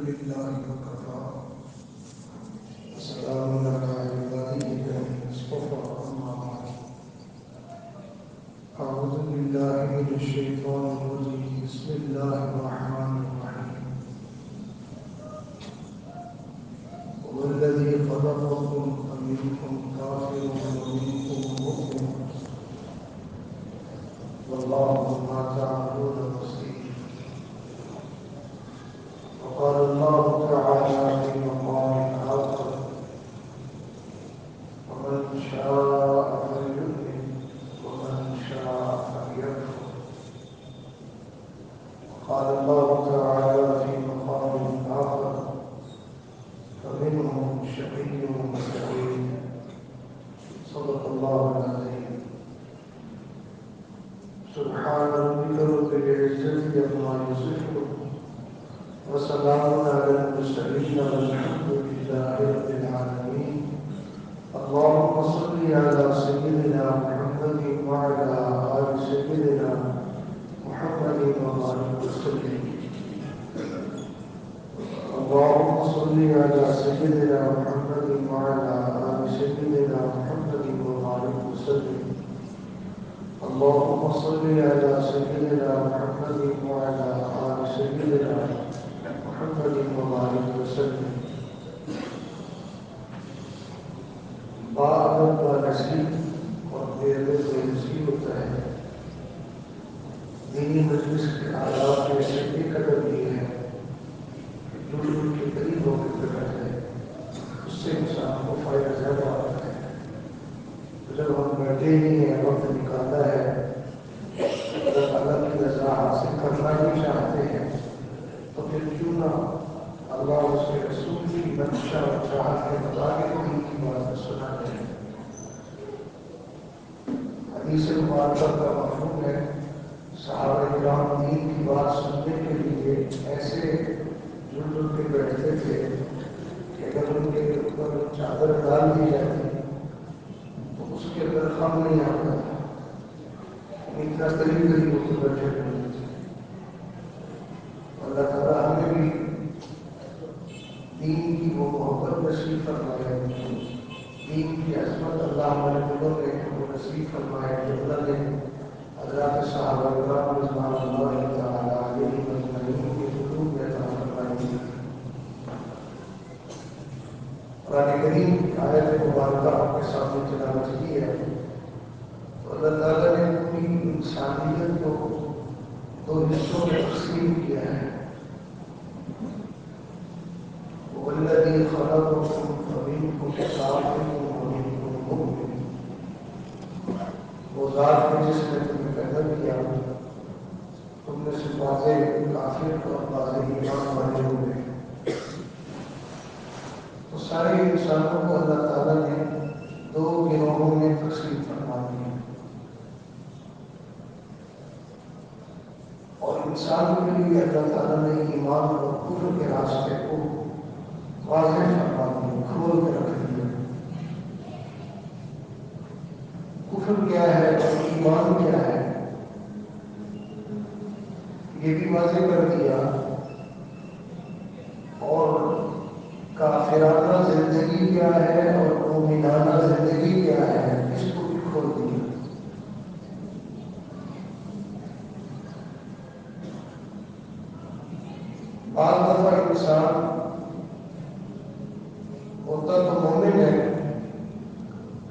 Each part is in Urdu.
لله وكفى وسلام على عباده الذين اصطفى أما بعد أعوذ بالله من الشيطان الرجيم بسم الله الرحمن الرحيم هو الذي خلقكم فمنكم كافر ومنكم مؤمن والله بما تعملون بصير. وقال الله تعالى في مقام آخر ومن شاء فليؤمن ومن شاء فليكفر. وقال الله تعالى في مقام آخر فمنهم شقي وسعيد. صدق الله العظيم. سبحان ربك رب العزة عما يصفون وسلام على المرسلين والحمد لله رب العالمين. اللهم صل على سيدنا محمد وعلى آل سيدنا محمد وبارك وسلم. اللهم صل على سيدنا محمد وعلى آل سيدنا محمد وبارك وسلم. اللهم صل على سيدنا محمد وعلى آل سيدنا محمد وبارك وسلم. بعد نصیب اور بے نصیب ہوتا ہے دینی مجلس کے آداب میں سے ایک قدر یہ ہے کہ جو ان کے قریب ہو کے بیٹھا ہے اس سے انسان کو فائدہ زیادہ ہوتا ہے. جب ہم بیٹھے ہی ہیں وقت نکالتا ہے اللہ تعالیٰ کی رضا حاصل کرنا بھی چاہتے ہیں تو پھر کیوں نہ اللہ اس کے رسول کی نقشہ اور چاہت کے مطابق ان کی بات سنا دیں. حدیث مبارکہ کا مفہوم ہے صحابہ کرام دین کی بات سننے کے لیے ایسے جڑ کے بیٹھتے تھے کہ اگر ان کے اوپر چادر ڈال دی جاتی تو اس کے اندر خم نہیں آتا تھا. اتنا قریب ہو کے بیٹھے ہوئے تھے. اللہ تعالیٰ ہمیں بھی دین کی وہ محبت نصیب فرمائے, دین کی عظمت اللہ ہمارے دلوں میں وہ نصیب فرمائے جو اللہ نے حضرات صحابہ کرام رضوان اللہ تعالیٰ علیہ مجمعین کے قلوب میں عطا فرمائی. قرآن کریم کی آیت مبارکہ آپ کے سامنے تلاوت کی ہے تو اللہ تعالیٰ نے پوری انسانیت کو دو حصوں میں تقسیم کیا ہے. والذی خلقکم فمنکم کافر ومنکم مؤمن. وہ ذات ہے جس نے تمہیں پیدا کیا, تم میں سے بعضے کافر اور بعضے ایمان والے ہوئے. تو سارے انسانوں کو اللہ تعالیٰ نے دو گروہوں میں تقسیم فرما دیا اور انسان کے لیے اللہ تعالیٰ نے ایمان اور کفر کے راستے کو واضح فرما دیا, کھول کے رکھ دیا. کفر کیا ہے اور ایمان کیا ہے یہ بھی واضح کر دیا اور کافرانہ زندگی کیا ہے اور مومنانہ زندگی کیا ہے اس کو بھی کھول دیا. بعض دفعہ انسان ہوتا تو مومن ہے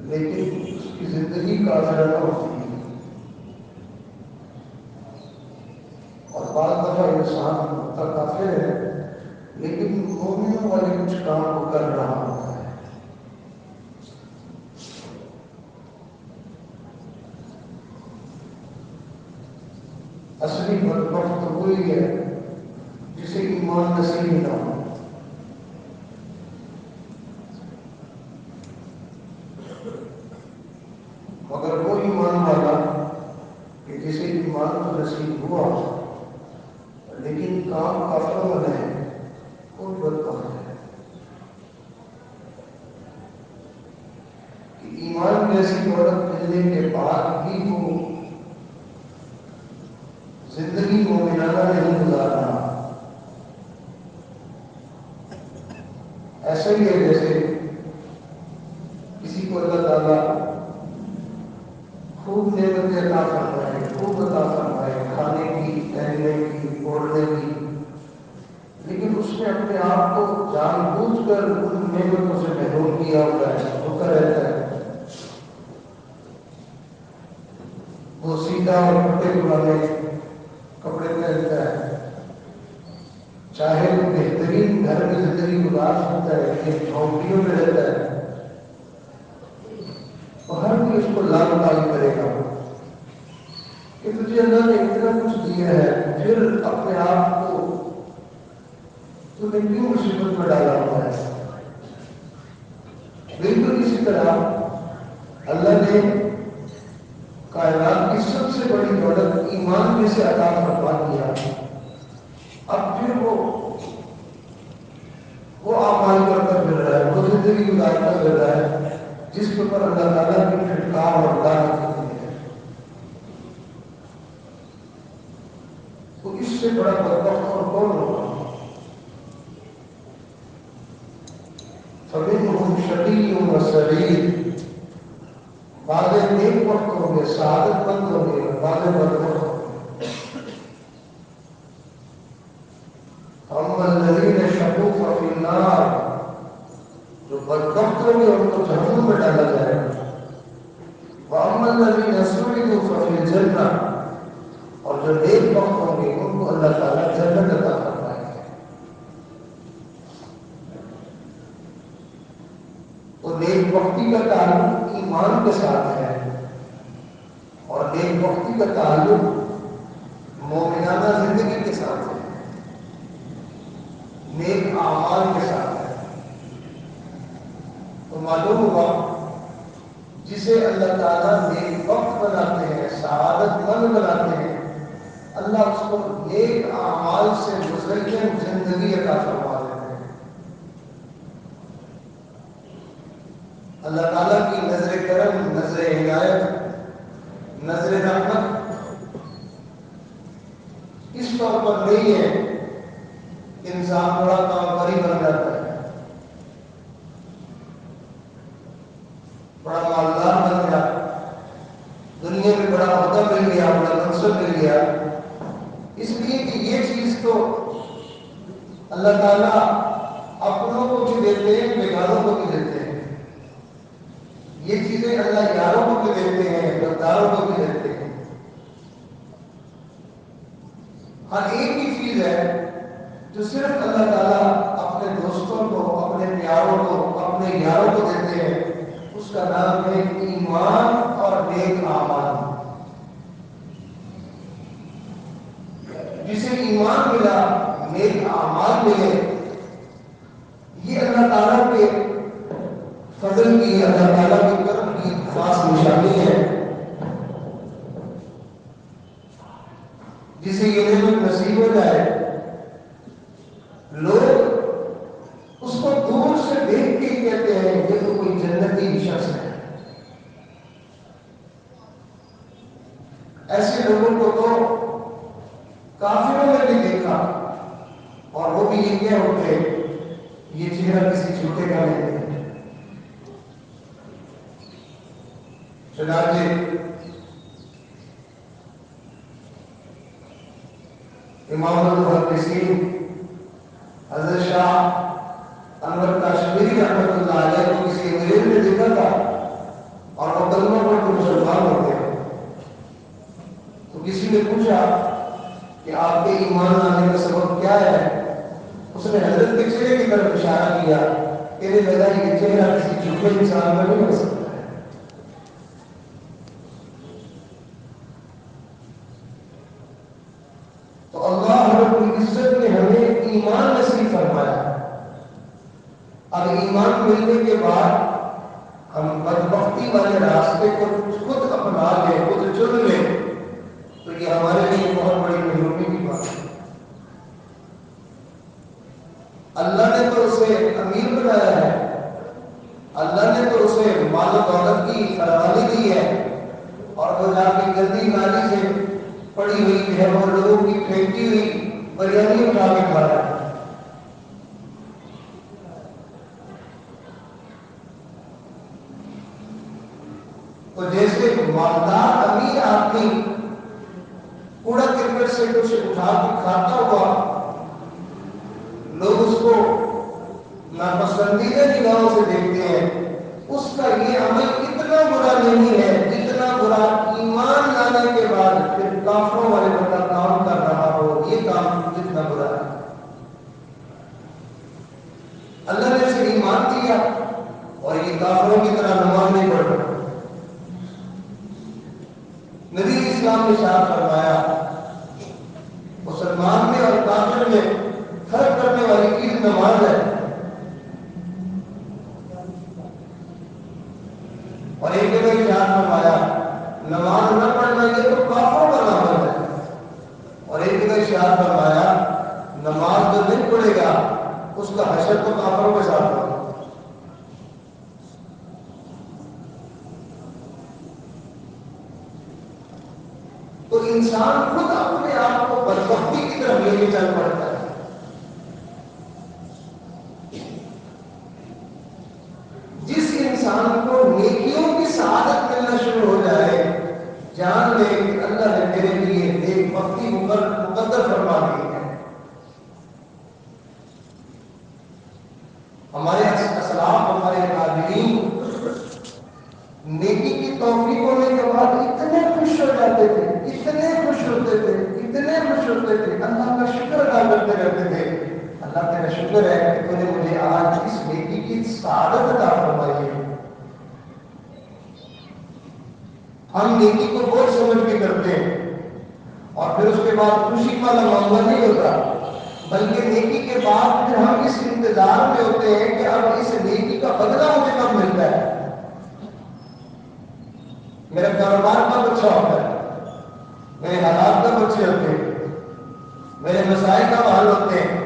لیکن اس کی زندگی کافرانہ ہوتی ہے, اور بعض دفعہ انسان ہوتا کافر ہے لیکن مومنوں والے کچھ کام کو کر رہا ہوتا ہے. اصلی بدبخت تو وہی ہے جسے ایمان نصیب نہ ہو. مگر وہ ایمان والا کہ جسے ایمان تو نصیب ہوا لیکن کام کافروں والا ہے وہ بدبخت ہے. کہ ایمان جیسی دولت ملنے کے بعد بھی وہ زندگی مومنانہ نہیں گزار رہا, ایسا ہی ہے جیسے کسی کو اللہ تعالیٰ خوب نعمتیں عطا فرمائے، خوب عطا فرمائے، کھانے کی، پہننے کی، اوڑھنے کی، لیکن اس نے اپنے آپ کو جان بوجھ کر ان نعمتوں سے محروم کیا ہوا ہے، دھوکا رہتا ہے۔ وہ سیدھا اور پھٹے پرانے کپڑے پہنتا ہے، چاہے وہ بہترین گھر میں زندگی گزار سکتا ہے لیکن جھونپڑیوں میں رہتا ہے، تو ہر کوئی اس کو لال تال کرے گا کہ تجھے اللہ نے اتنا کچھ دیا ہے، پھر اپنے آپ کو تو نے کیوں مصیبت میں ڈالا ہوا ہے۔ بالکل اسی طرح اللہ نے کائنات کی سب سے بڑی دولت ایمان میں سے عطا فرما دیا، اب پھر وہ اعمال کرتا پھر رہا ہے، وہ زندگی گزارتا پھر رہا ہے جس کے اوپر اللہ تعالیٰ کی پھٹکار اور لعنت ہوتی ہے۔ تو اس سے بڑا بدبخت اور کون ہوگا؟ فَمِنْهُمْ شَقِيٌّ وَسَعِيدٌ، بعض نیک وقت ہوں گے، سعادت مند ہوں گے، بعض بدبخت ہوں گے۔ فَأَمَّا الَّذِينَ شَقُوا فَفِي النَّارِ، جو بدبخت ہوں گے ان کو جہنم میں ڈالا جائے گا۔ وَأَمَّا الَّذِينَ سُعِدُوا فَفِي الْجَنَّةِ، اور جو نیک وقت ہوں گے ان کو اللہ تعالیٰ جنت عطا فرمائیں گے۔ تو نیک وقتی کا تعلق ایمان کے ساتھ ہے، اور نیک وقتی کا تعلق مومنانہ زندگی کے ساتھ ہے، نیک اعمال کے ساتھ ہے۔ تو معلوم ہوا جسے اللہ تعالیٰ نیک وقت بناتے ہیں، سعادت مند بناتے ہیں، اللہ اس کو نیک اعمال سے مزین زندگی عطا فرما دیتے ہیں۔ اللہ تعالیٰ کی نظر کرم، نظر عنایت، نظر رحمت اس طور پر نہیں ہے کہ انسان بڑا کاروباری بن جاتا ہے، بڑا مالدار بن گیا، دنیا میں بڑا عہدہ مل گیا، بڑا منصب مل گیا، اس لیے کہ یہ چیز تو اللہ تعالیٰ اپنوں کو بھی دیتے ہیں، بیگانوں کو بھی دیتے ہیں۔ یہ چیزیں اللہ یاروں کو بھی دیتے ہیں، غداروں کو بھی دیتے ہیں۔ ہر ایک ہی چیز ہے جو صرف اللہ تعالیٰ اپنے دوستوں کو، اپنے پیاروں کو، اپنے یاروں کو دیتے ہیں، اس کا نام ہے ایمان اور نیک اعمال۔ جسے ایمان ملا، نیک اعمال ملے، یہ اللہ تعالیٰ کے فضل کی، اللہ تعالیٰ کے کرم کی خاص نشانی ہے۔ جسے یہ نعمت نصیب ہو جائے، لوگ اس کو دور سے دیکھ کے کہتے ہیں یہ تو کوئی جنتی شخص ہے۔ ایسے لوگوں کو تو کافروں نے بھی دیکھا اور وہ بھی یہ کہہ اٹھے یہ چہرہ کسی جھوٹے کا نہیں ہے۔ چنانچہ امام المحدثین حضرت شاہ انور کاشمیری رحمۃ اللہ علیہ کو کسی انگریز نے دیکھا تھا اور وہ کلمہ پڑھ کے مسلمان ہو گئے۔ تو کسی نے پوچھا کہ آپ کے ایمان آنے کا سبب کیا ہے؟ اس نے حضرت کے چہرے کی طرف اشارہ کیا، تیرے لگا یہ چہرہ کسی جھوٹے انسان میں نہیں ہو سکتا ہے۔ تو اللہ رب العزت نے ہمیں ایمان نصیب فرمایا۔ اب ایمان ملنے کے بعد ہم بدبختی والے راستے کو خود اپنا لیں، خود چن لیں، تو یہ ہمارے لیے بہت بڑی محرومی کی بات ہے۔ اللہ نے تو اسے امیر بنایا ہے، اللہ نے تو اسے مال و دولت کی فراوانی دی ہے، اور وہ جا کے گندی نالی سے پڑی ہوئی ہے اور لوگوں کی پھینکی ہوئی بریانی اٹھا کے کھا رہا ہے۔ مالدار امیر آدمی کوڑا کرکٹ سے کچھ اٹھا کے کھاتا ہوا لوگ اس کو ناپسندیدہ نگاہوں سے دیکھتے ہیں، اس کا یہ عمل اتنا برا نہیں ہے جتنا برا ایمان لانے کے بعد پھر کافروں والے بندہ کام کر رہا ہو، یہ کام جتنا برا ہے۔ اللہ نے اسے ایمان دیا اور یہ کافروں کی طرح نماز نہیں پڑھ رہا۔ نبی اسلام نے ارشاد فرمایا مسلمان میں اور کافر میں فرق کرنے والی چیز نماز ہے، اور ایک جگہ ارشاد فرمایا نماز نہ پڑھنا یہ تو کافروں کا عمل ہے، اور ایک جگہ ارشاد فرمایا نماز جو نہیں پڑھے گا اس کا حشر تو کافروں کے ساتھ ہوگا۔ تو انسان خود اپنے آپ کو بدبختی کی طرف لے کے چل پڑتا ہے۔ جس انسان کو نیکیوں کی سعادت ملنا شروع ہو جائے، جان لے کہ اللہ نے میرے لیے نیک بختی مقدر فرما دی ہے۔ ہمارے اسلاف، ہمارے قابلین نیکی کی توفیق ہونے کے بعد اتنے خوش ہو جاتے تھے، اتنے خوش ہوتے تھے، اتنے خوش ہوتے تھے، اللہ کا شکر ادا کرتے رہتے تھے، اللہ تیرا شکر ہے کہ تو نے مجھے آج اس نیکی کی سعادت عطا فرمائی ہے۔ ہم نیکی کو بہت سمجھ کے کرتے ہیں اور پھر اس کے بعد خوشی والا معاملہ نہیں ہوتا، بلکہ نیکی کے بعد پھر ہم اس انتظار میں ہوتے ہیں کہ اب اس نیکی کا بدلہ مجھے کب ملتا ہے۔ میرا کاروبار کب اچھا ہوتا ہے، میرے حالات کب اچھے ہوتے ہیں، میرے مسائل کب حل ہوتے ہیں۔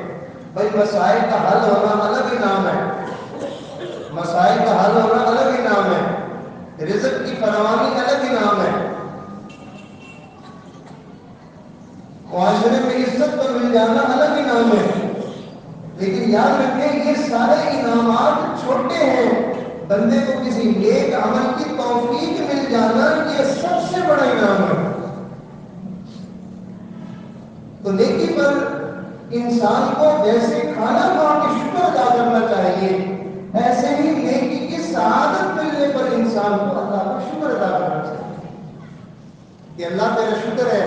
بھائی مسائل کا حل ہونا الگ ہی نام ہے، مسائل کا حل ہونا الگ ہی نام ہے، رزق کی فراوانی الگ ہی نام ہے، معاشرے میں عزت کو مل جانا الگ ہی نام ہے۔ لیکن یاد رکھیں یہ سارے انعامات چھوٹے ہیں، بندے کو کسی نیک عمل کی توفیق مل جانا یہ سب سے بڑا انعام ہے۔ تو نیکی پر انسان کو جیسے کھانا کھا کے شکر ادا کرنا چاہیے، ایسے ہی نیکی کی سعادت ملنے پر انسان کو اللہ کا شکر ادا کرنا چاہیے کہ اللہ تیرا شکر ہے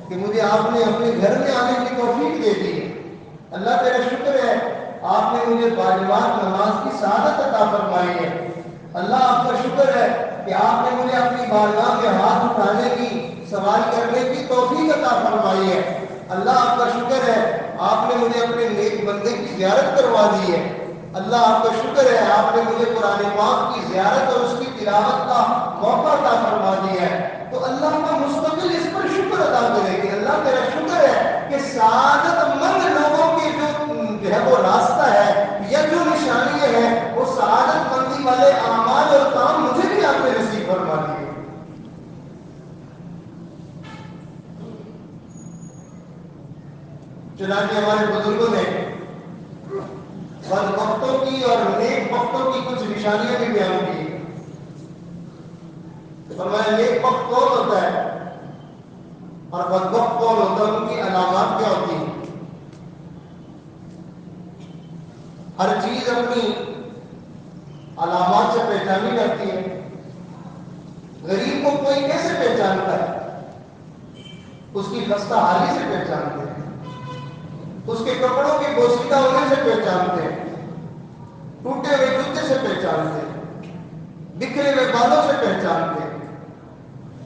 کہ مجھے آپ نے اپنے گھر میں آنے کی توفیق دے دی، اللہ تیرا شکر ہے آپ نے مجھے باجماعت نماز کی سعادت عطا فرمائی ہے، اللہ آپ کا شکر ہے کہ آپ نے مجھے اپنی بارگاہ میں ہاتھ اٹھانے کی، سوال کرنے کی توفیق عطا فرمائی ہے، اللہ آپ کا شکر ہے آپ نے مجھے اپنے نیک بندے کی زیارت کروا دی ہے، اللہ آپ کا شکر ہے آپ نے مجھے قرآن پاک کی زیارت اور اس کی تلاوت کا موقع عطا فرما دیا ہے۔ تو اللہ کا مستقل اس پر شکر ادا کرے کہ اللہ تیرا شکر ہے کہ سعادت مند لوگوں کے جو ہے وہ راستہ ہے یا جو نشانی ہے وہ سعادت مندی والے اعمال اور کام مجھے بھی آپ نے نصیب فرما دیے۔ چنانچہ ہمارے بزرگوں نے بدبختوں کی اور نیک بختوں کی کچھ نشانیاں بھی بیان کی۔ فرمایا نیک بخت کون ہوتا ہے اور بدبخت کون ہوتا ہے، ان کی علامات کیا ہوتی ہیں۔ ہر چیز اپنی علامات سے پہچانی جاتی ہے۔ غریب کو کوئی کیسے پہچانتا ہے؟ اس کی خستہ حالی سے پہچانتے ہیں، اس کے کپڑوں کے بوسیدہ ہونے سے پہچانتے ہیں، ٹوٹے ہوئے جوتے سے پہچانتے ہیں، بکھرے ہوئے بالوں سے پہچانتے ہیں،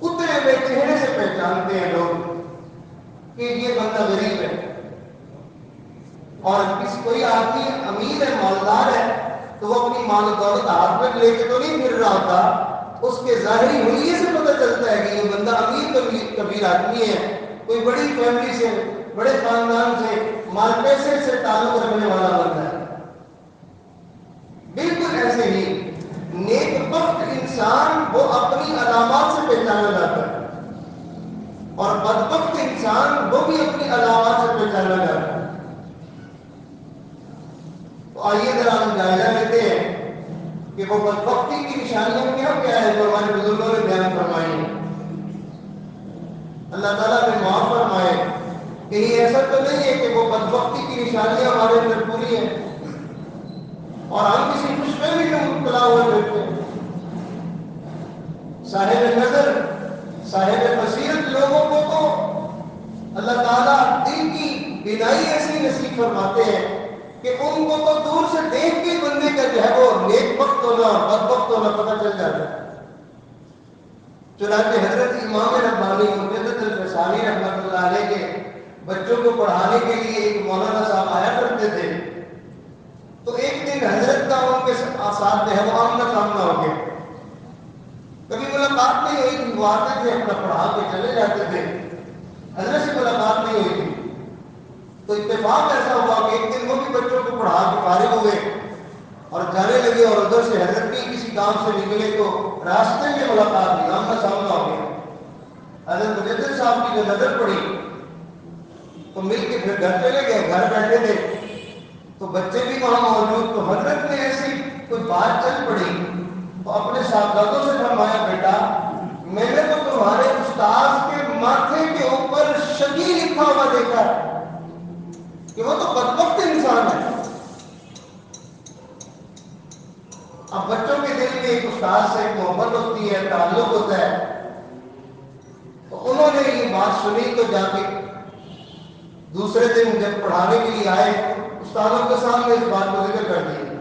اترے ہوئے چہرے سے پہچانتے ہیں لوگ کہ یہ بندہ غریب ہے۔ اور کوئی آدمی امیر ہے، مالدار ہے، تو وہ اپنی مال و دولت ہاتھ میں لے کے تو نہیں پھر رہا ہوتا، اس کے ظاہری ہولیے سے پتہ چلتا ہے کہ یہ بندہ امیر کبیر آدمی ہے، کوئی بڑی فیملی سے، بڑے خاندان سے، مال پیسے سے تعلق رکھنے والا بندہ ہے۔ بالکل ایسے ہی نیک بخت انسان وہ اپنی علامات سے پہچانا جاتا ہے، اور بدبخت انسان وہ بھی اپنی علامات سے پہچانا جاتا ہے۔ تو آئیے ذرا ہم جائزہ لیتے ہیں کہ وہ بدبختی کی نشانیاں کیا کیا ہے جو ہمارے بزرگوں نے بیان فرمائی ہیں۔ اللہ تعالیٰ نے معاف فرمائے. کہیں ایسا تو نہیں ہے کہ وہ بدبختی کی نشانیاں ہمارے اندر پوری ہیں اور ہم کسی خوشفہمی میں مبتلا ہوئے بیٹھے ہیں. صاحب نظر صاحب بصیرت لوگوں کو تو اللہ تعالیٰ دل کی بینائی ایسی نصیب فرماتے ہیں کہ ان کو تو دور سے دیکھ کے بندے کا جو ہے وہ نیک وقت ہونا اور بد وقت ہونا پتہ چل جاتا ہے. چنانچہ حضرت امام ربانی مجدد الفسانی رحمۃ اللہ علیہ کے بچوں کو پڑھانے کے لیے ایک مولانا صاحب آیا کرتے تھے. تو ایک دن حضرت کا ان کے ساتھ جو ہے وہ آمنا سامنا ہو گیا. کبھی ملاقات نہیں ہوئی تھی. وہ آتے تھے اپنا پڑھا کے چلے جاتے تھے. حضرت سے ملاقات نہیں ہوئی تھی. تو اتفاق ایسا ہوا کہ ایک دن وہ بھی بچوں کو پڑھا کے فارغ ہوئے اور جانے لگے اور ادھر سے حضرت بھی کسی کام سے نکلے تو راستے میں ملاقات ہوئی. آمنا سامنا ہو گیا. حضرت مجدد صاحب کی جو نظر پڑی تو مل کے پھر گھر چلے گئے. گھر بیٹھے تھے تو بچے بھی وہاں موجود. تو حضرت نے ایسی کوئی بات چل پڑی تو اپنے صاحبزادوں سے فرمایا بیٹا میں نے تو تمہارے استاذ کے ماتھے کے اوپر شقی لکھا ہوا دیکھا کہ وہ تو بدبخت انسان ہے. اب بچوں کے دل میں ایک استاذ سے ایک محبت ہوتی ہے, تعلق ہوتا ہے. تو انہوں نے یہ بات سنی تو جا کے دوسرے دن جب پڑھانے کے لیے آئے استادوں کے سامنے اس بات کو ذکر کر دیا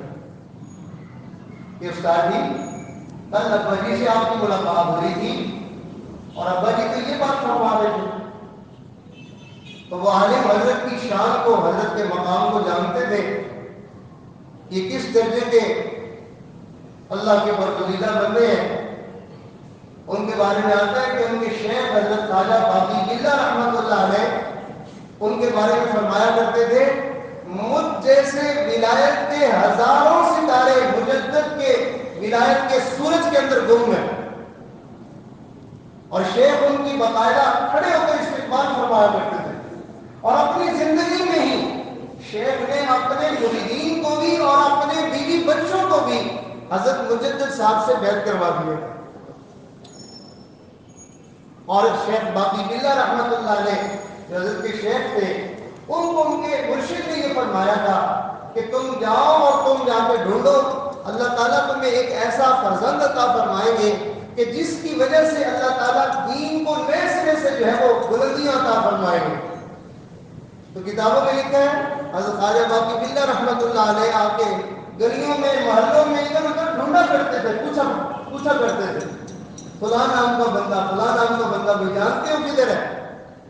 کہ استاد جی کل ابا جی سے آپ کی ملاقات ہو رہی تھی اور ابا جی تو یہ بات فرما رہے تھے. تو وہ عالم حضرت کی شان کو, حضرت کے مقام کو جانتے تھے. یہ کس درجے کے اللہ کے برگزیدہ بندے ہیں. ان کے بارے میں آتا ہے کہ ان کے شیخ حضرت خواجہ باقی بلّہ رحمۃ اللہ علیہ ان کے بارے میں فرمایا کرتے تھے مجھ جیسے ولایت کے ہزاروں ستارے مجدد کے ولایت کے سورج کے اندر گم ہیں. اور شیخ ان کی باقاعدہ کھڑے ہو کر استقبال فرمایا کرتے تھے. اور اپنی زندگی میں ہی شیخ نے اپنے مریدین کو بھی اور اپنے بیوی بچوں کو بھی حضرت مجدد صاحب سے بیعت کروا دیا. اور شیخ باقی بلّہ رحمۃ اللہ علیہ جو حضرت کے شیخ تھے ان کو ان کے مرشد نے یہ فرمایا تھا کہ تم جاؤ اور تم جا کے ڈھونڈو, اللہ تعالیٰ تمہیں ایک ایسا فرزند عطا فرمائیں گے کہ جس کی وجہ سے اللہ تعالیٰ دین کو نئے سرے سے جو ہے وہ بلندیاں عطا فرمائیں گے. تو کتابوں میں لکھا ہے حضرت خواجہ باقی بلّہ رحمۃ اللہ علیہ آ کے گلیوں میں محلوں میں ادھر ادھر ڈھونڈا کرتے تھے, پوچھا کرتے تھے فلاں نام کا بندہ, فلاں نام کا بندہ بھی جانتے ہو کدھر ہے.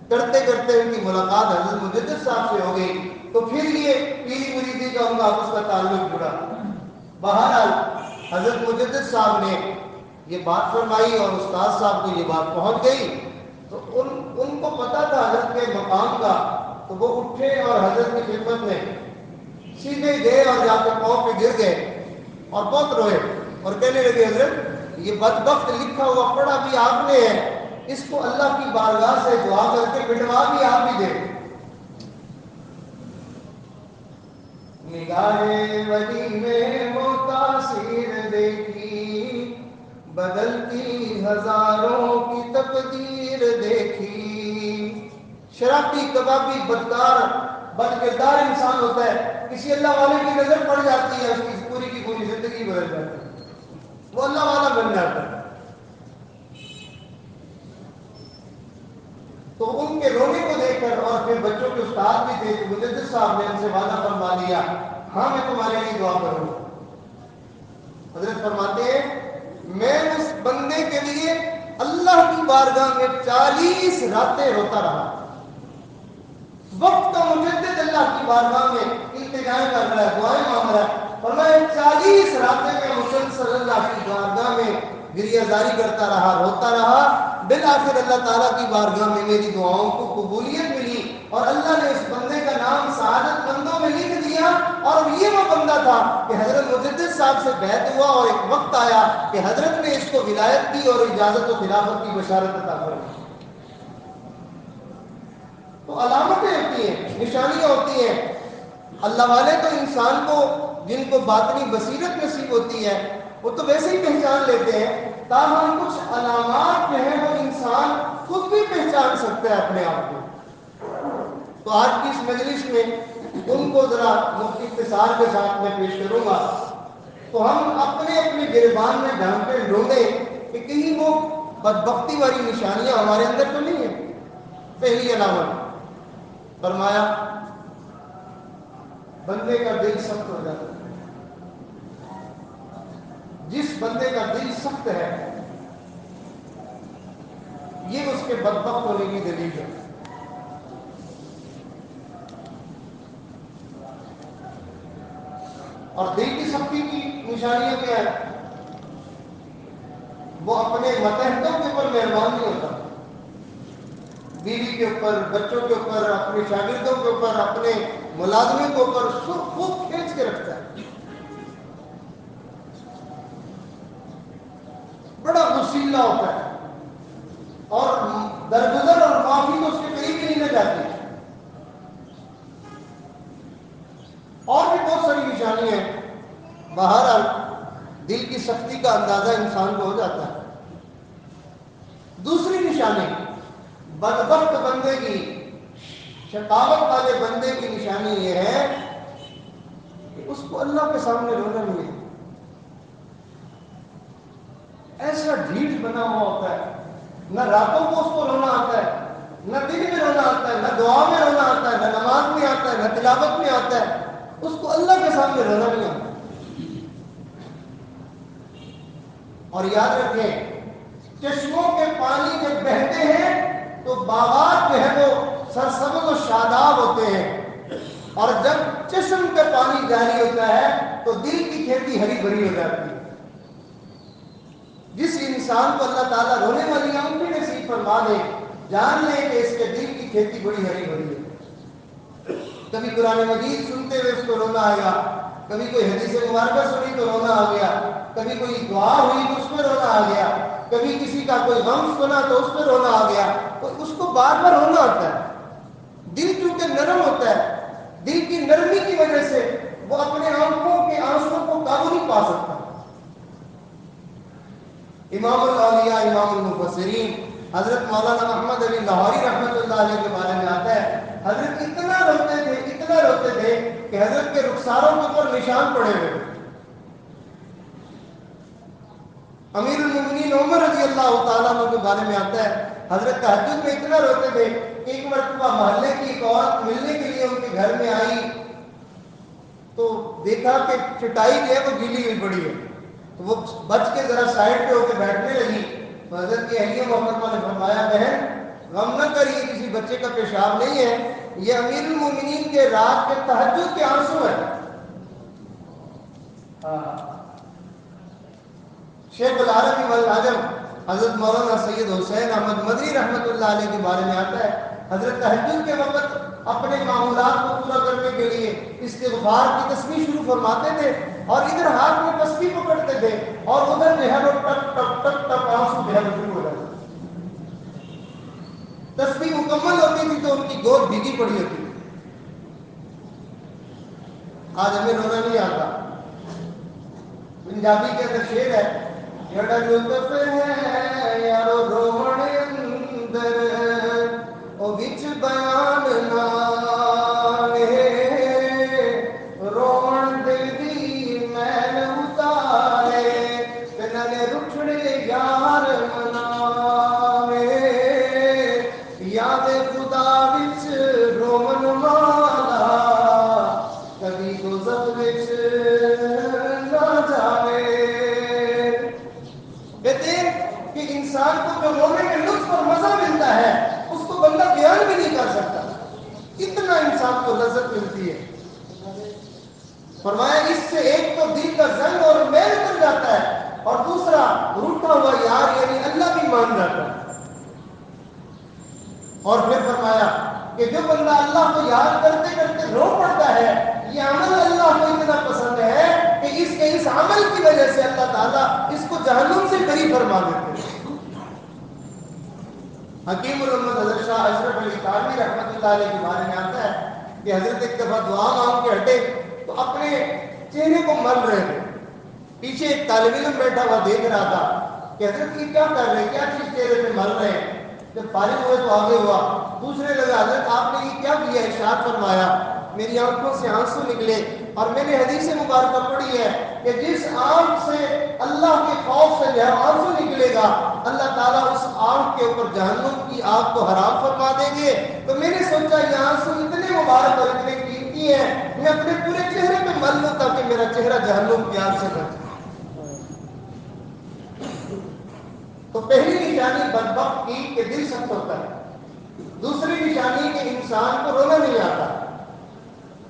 کرتے کرتے ان کی ملاقات حضرت مجدد صاحب سے ہو گئی. تو پھر یہ پیری مریدی کا ان کا آپس کا تعلق جڑا. بہرحال حضرت مجدد صاحب نے یہ بات فرمائی اور استاد صاحب کو یہ بات پہنچ گئی. تو ان کو پتا تھا حضرت کے مقام کا. تو وہ اٹھے اور حضرت کی خدمت میں سیدھے گئے اور جا کے پاؤں پہ گر گئے اور بہت روئے اور کہنے لگے حضرت یہ بدبخت لکھا ہوا پڑھا بھی آپ نے ہے, اس کو اللہ کی بارگاہ سے دعا کر کے مٹوا بھی آپ ہی دیں. نگاہ ولی میں وہ تاثیر دیکھی بدلتی ہزاروں کی تقدیر دیکھی. شرابی کبابی بدکار بد کردار انسان ہوتا ہے, کسی اللہ والے کی نظر پڑ جاتی ہے اس کی پوری کی پوری زندگی بدل جاتی ہے, وہ اللہ والا بن جاتا ہے. تو ان کے رونے کو دیکھ کر اور پھر بچوں کے استاد بھی تھے مجدد صاحب نے ان سے وعدہ فرما لیا ہاں میں تمہارے لیے دعا کروں. حضرت فرماتے ہیں میں اس بندے کے لیے اللہ کی بارگاہ میں 40 راتیں روتا رہا. وقت کا مجدد اللہ کی بارگاہ میں التجائیں کر رہا ہے, دعائیں مانگ رہا ہے. اور میں 40 راتیں میں مسلسل اللہ کی بارگاہ میں گریہ زاری کرتا رہا, روتا رہا. بالآخر اللہ تعالیٰ کی بارگاہ میں میری دعاؤں کو قبولیت ملی اور اللہ نے اس بندے کا نام سعادت مندوں میں لکھ دیا. اور یہ وہ بندہ تھا کہ حضرت مجدد صاحب سے بیعت ہوا اور ایک وقت آیا کہ حضرت نے اس کو ولایت دی اور اجازت و خلافت کی بشارت عطا فرمائی. تو علامتیں ہوتی ہیں, نشانیاں ہوتی ہیں. اللہ والے تو انسان کو جن کو باطنی بصیرت نصیب ہوتی ہے وہ تو ویسے ہی پہچان لیتے ہیں تاہم کچھ علامات جو ہیں وہ انسان خود بھی پہچان سکتا ہے اپنے آپ کو. تو آج کی اس مجلس میں ان کو ذرا اختصار کے ساتھ میں پیش کروں گا. تو ہم اپنے اپنے گریبان میں ڈھانپے ڈھونڈیں کہ کہیں وہ بدبختی والی نشانیاں ہمارے اندر تو نہیں ہیں. پہلی علامت فرمایا بندے کا دل سخت ہو جاتا ہے. جس بندے کا دل سخت ہے یہ اس کے بدبخت ہونے کی دلیل ہے. اور دل کی سختی کی نشانیاں کیا ہے؟ وہ اپنے ماتحتوں کے اوپر مہربان نہیں ہوتا. بیوی کے اوپر، بچوں کے اوپر، اپنے شاگردوں کے اوپر، اپنے ملازموں کے اوپر خوب کھینچ کے رکھتا ہے. بڑا غصیلا ہوتا ہے اور درگزر اور معافی تو اس کے قریب ہی نہیں نہ جاتی. اور بھی بہت ساری نشانیاں ہیں. بہرحال دل کی سختی کا اندازہ انسان کو ہو جاتا ہے. دوسری نشانی بدبخت بندے کی، شقاوت والے بندے کی نشانی یہ ہے کہ اس کو اللہ کے سامنے رونا نہیں ہے. ایسا ڈھیٹ بنا ہوا ہوتا ہے، نہ راتوں کو اس کو رونا آتا ہے، نہ دن میں رونا آتا ہے، نہ دعا میں رونا آتا ہے، نہ نماز میں آتا ہے، نہ تلاوت میں آتا ہے. اس کو اللہ کے سامنے رونا نہیں آتا. اور یاد رکھیں چشموں کے پانی جب بہتے ہیں تو باغات جو ہے وہ سرسبز و شاداب ہوتے ہیں، اور جب چشم کا پانی جاری ہوتا ہے تو دل کی کھیتی ہری بھری ہو جاتی ہے. جس انسان کو اللہ تعالیٰ رونے والی آنکھیں نصیب فرما دے، جان لے کہ اس کے دل کی کھیتی بڑی ہری بھری ہے. کبھی قرآن مجید سنتے ہوئے اس کو رونا آیا، کبھی کوئی حدیث مبارکہ سنی تو رونا آ گیا، کبھی کوئی دعا ہوئی تو اس میں رونا آ گیا، کبھی کسی کا کوئی غم سنا تو اس میں رونا آ گیا. تو اس کو بار بار رونا آتا ہے. دل چونکہ نرم ہوتا ہے، دل کی نرمی کی وجہ سے وہ اپنے آنکھوں کے آنسوں کو قابو نہیں پا سکتا. امام الاولیاء امام المفسرین حضرت مولانا محمد علی لاہوری رحمۃ اللہ علیہ کے بارے میں آتا ہے حضرت اتنا روتے تھے کہ حضرت کے رخساروں کے اوپر نشان پڑے ہوئے. امیر المؤمنین عمر رضی اللہ تعالیٰ عنہ کے بارے میں آتا ہے حضرت تہجد میں اتنا روتے تھے کہ ایک مرتبہ محلے کی ایک عورت ملنے کے لیے ان کے گھر میں آئی تو دیکھا کہ چٹائی جو ہے وہ گیلی ہوئی پڑی ہے. تو وہ بچ کے ذرا سائڈ پہ ہو کے بیٹھنے لگی. تو حضرت کی اہلیہ محترمہ نے فرمایا بہن غم نہ کر، یہ کسی بچے کا پیشاب نہیں ہے، یہ امیر المومنین کے رات کے تہجد کے آنسو ہیں. شیخ العرب والعجم حضرت مولانا سید حسین احمد مدنی رحمۃ اللہ علیہ کے بارے میں آتا ہے حضرت تہجد کے وقت اپنے معمولات کو پورا کرنے کے لیے استغفار کی تسبیح شروع فرماتے تھے اور ادھر ہاتھ میں تسبیح پکڑتے تھے اور ادھر جو ہے وہ ٹک ٹک ٹک ٹک آنسو جو ہے وہ شروع ہو جاتے. تسبیح مکمل ہوتی تھی تو ان کی گود بھیگی پڑی ہوتی تھی. آج ہمیں رونا نہیں آتا. پنجابی کے اندر شعر ہے جڑا لطف ہے یارو رومن اندر او وچ بیان نالے رومن دل دی میل اتارے تے نالے رٹھڑے یار مناوے یاد خدا وچ رومن مالا کبھی دوزخ وچ نہ جاوے. کہتے ہیں کہ انسان کو جو رونے میں لطف اور مزہ ملتا ہے اس کو بندہ بیان بھی نہیں کر سکتا، اتنا انسان کو لذت ملتی ہے. فرمایا اس سے ایک تو دل کا زنگ اور میل کر جاتا ہے اور دوسرا روٹا ہوا یار یعنی اللہ بھی مان جاتا ہے. اور پھر فرمایا کہ جو بندہ اللہ کو یاد کرتے کرتے رو پڑتا ہے یہ عمل اللہ کو اتنا پسند ہے کہ اس کے اس عمل کی وجہ سے اللہ تعالیٰ اس کو جہنم سے بری فرما دیتے ہیں. حکیم الامت حضرت شاہ اشرف علی تھانوی رحمۃ اللہ علیہ کے بارے میں آتا ہے کہ حضرت ایک دفعہ دعا مانگ کے ہٹے تو اپنے چہرے کو مل رہے تھے. پیچھے ایک طالب علم بیٹھا ہوا دیکھ رہا تھا کہ حضرت یہ کیا کر رہے ہیں، کیا چیز چہرے پہ مل رہے ہیں؟ جب فارغ ہوئے تو آگے ہوا، پوچھنے لگا حضرت آپ نے یہ کیا کیا؟ ارشاد فرمایا میری آنکھوں سے آنسو نکلے، اور میں نے حدیث مبارکہ پڑھی ہے کہ جس آنکھ سے اللہ کے خوف سے جو ہے آنسو نکلے گا، اللہ تعالیٰ اس آنکھ کے اوپر جہنم کی آگ کو حرام فرما دیں گے۔ تو میں نے سوچا یہ آنسو اتنے مبارک اور اتنے قیمتی ہیں، میں اپنے پورے چہرے پہ مل لوں تاکہ میرا چہرہ جہنم کی آگ سے بچے۔ تو پہلی نشانی بدبخت کی کہ دل سخت ہوتا ہے، دوسری نشانی کہ انسان کو رونا نہیں آتا،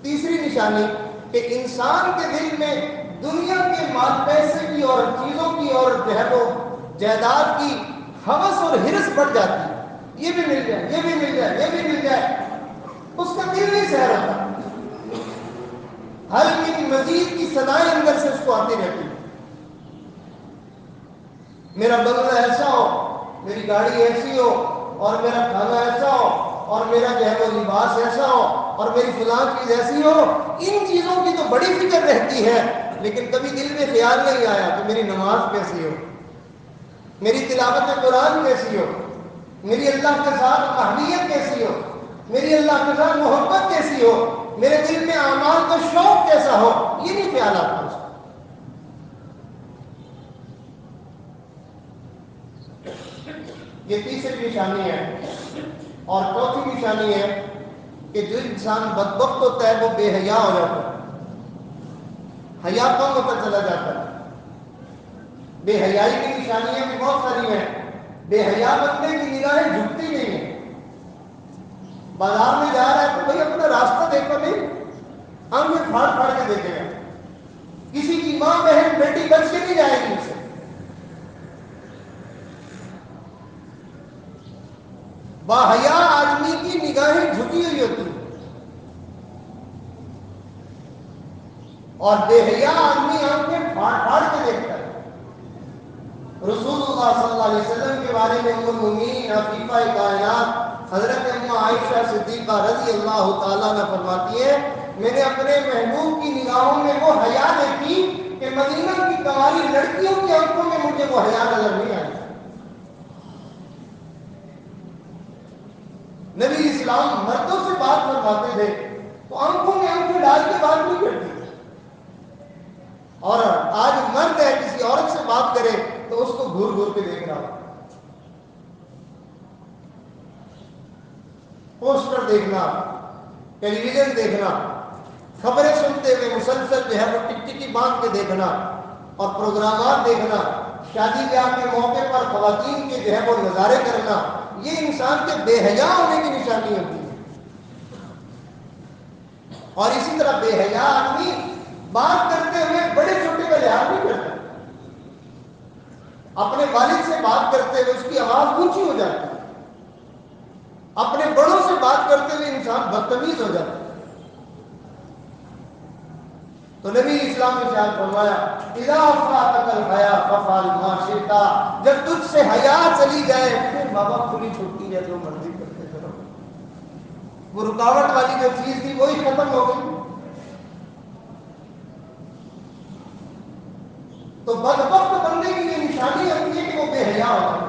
تیسری نشانی کہ انسان کے دل میں دنیا کے مال پیسے کی اور چیزوں کی اور جو ہے وہ جائیداد کی ہوس اور ہرس بڑھ جاتی ہے، یہ بھی مل جائے، یہ بھی مل جائے، یہ بھی مل جائے، اس کا دل نہیں سہ رہا، ہر ایک مزید کی صدائیں اندر سے اس کو آتی رہتی ہیں۔ میرا بنگلہ ایسا ہو، میری گاڑی ایسی ہو، اور میرا کھانا ایسا ہو، اور میرا جو ہے وہ لباس ایسا ہو، اور میری فلاں چیز ایسی ہو، ان چیزوں کی تو بڑی فکر رہتی ہے، لیکن کبھی دل میں خیال نہیں آیا کہ میری نماز کیسی ہو، میری تلاوت قرآن کیسی ہو، میری اللہ کے ساتھ محبت کیسی ہو، میری اللہ کے ساتھ محبت کیسی ہو، میرے دل میں اعمال کا شوق کیسا ہو، یہ نہیں خیال آتا اس کو۔ یہ تیسری نشانی ہے۔ اور چوتھی نشانی ہے کہ جو انسان بدبخت ہوتا ہے وہ بے حیا ہو جاتا ہے، حیا کم ہوتا چلا جاتا ہے۔ بے حیائی کی نشانیاں بھی بہت ساری ہیں۔ بے حیا بندے کی نگاہیں جھکتی نہیں ہیں، بازار میں جا رہا ہے تو بھائی اپنا راستہ دیکھو، نہیں آنکھیں پھاڑ پھاڑ کے دیکھے گا، کسی کی ماں بہن بیٹی بچ کے نہیں جائے گی اسے۔ باحیا آدمی کی نگاہیں جھکی ہوئی ہوتی ہیں، اور بے حیا آدمی آنکھیں پھاڑ پھاڑ کے دیکھتا ہے۔ رسول اللہ صلی اللہ علیہ وسلم کے بارے میں ام المؤمنین عفیفہ کائنات حضرت ام عائشہ صدیقہ رضی اللہ تعالیٰ عنہ فرماتی ہے میں نے اپنے محبوب کی نگاہوں میں وہ حیا دیکھی کہ مدینہ کی کنواری لڑکیوں کی آنکھوں میں مجھے وہ حیا نظر نہیں آئی۔ نبی اسلام مردوں سے بات فرماتے تھے تو آنکھوں میں آنکھیں ڈال کے بات نہیں کرتی، اور آج مرد ہے کسی عورت سے بات کرے تو اس کو گھور گھور کے دیکھ رہا، پوسٹر دیکھنا، ٹیلی ویژن دیکھنا، خبریں سنتے ہوئے مسلسل جو ہے وہ ٹک ٹکی باندھ کے دیکھنا، اور پروگرامات دیکھنا، شادی بیاہ کے موقع پر خواتین کے جو ہے وہ نظارے کرنا، یہ انسان کے بے حیا ہونے کی نشانی ہوتی ہے۔ اور اسی طرح بے حیا آدمی بات کرتے ہوئے بڑے چھوٹے کا لحاظ نہیں کرتا، اپنے والد سے بات کرتے ہوئے اس کی آواز اونچی ہو جاتی ہے، اپنے بڑوں سے بات کرتے ہوئے انسان بدتمیز ہو جاتا ہے۔ تو نبی اسلام نے شاید فرمایا اذا فاتك الحیا فافعل ما شئت، جب تجھ سے حیا چلی جائے پھر بابا کھلی چھٹی ہے، جو مرضی کرتے کرو، وہ رکاوٹ والی جو چیز تھی وہی ختم ہو گئی۔ تو بدبخت بندے کی یہ نشانی ہوتی ہے کہ وہ بے حیا ہوتا ہے،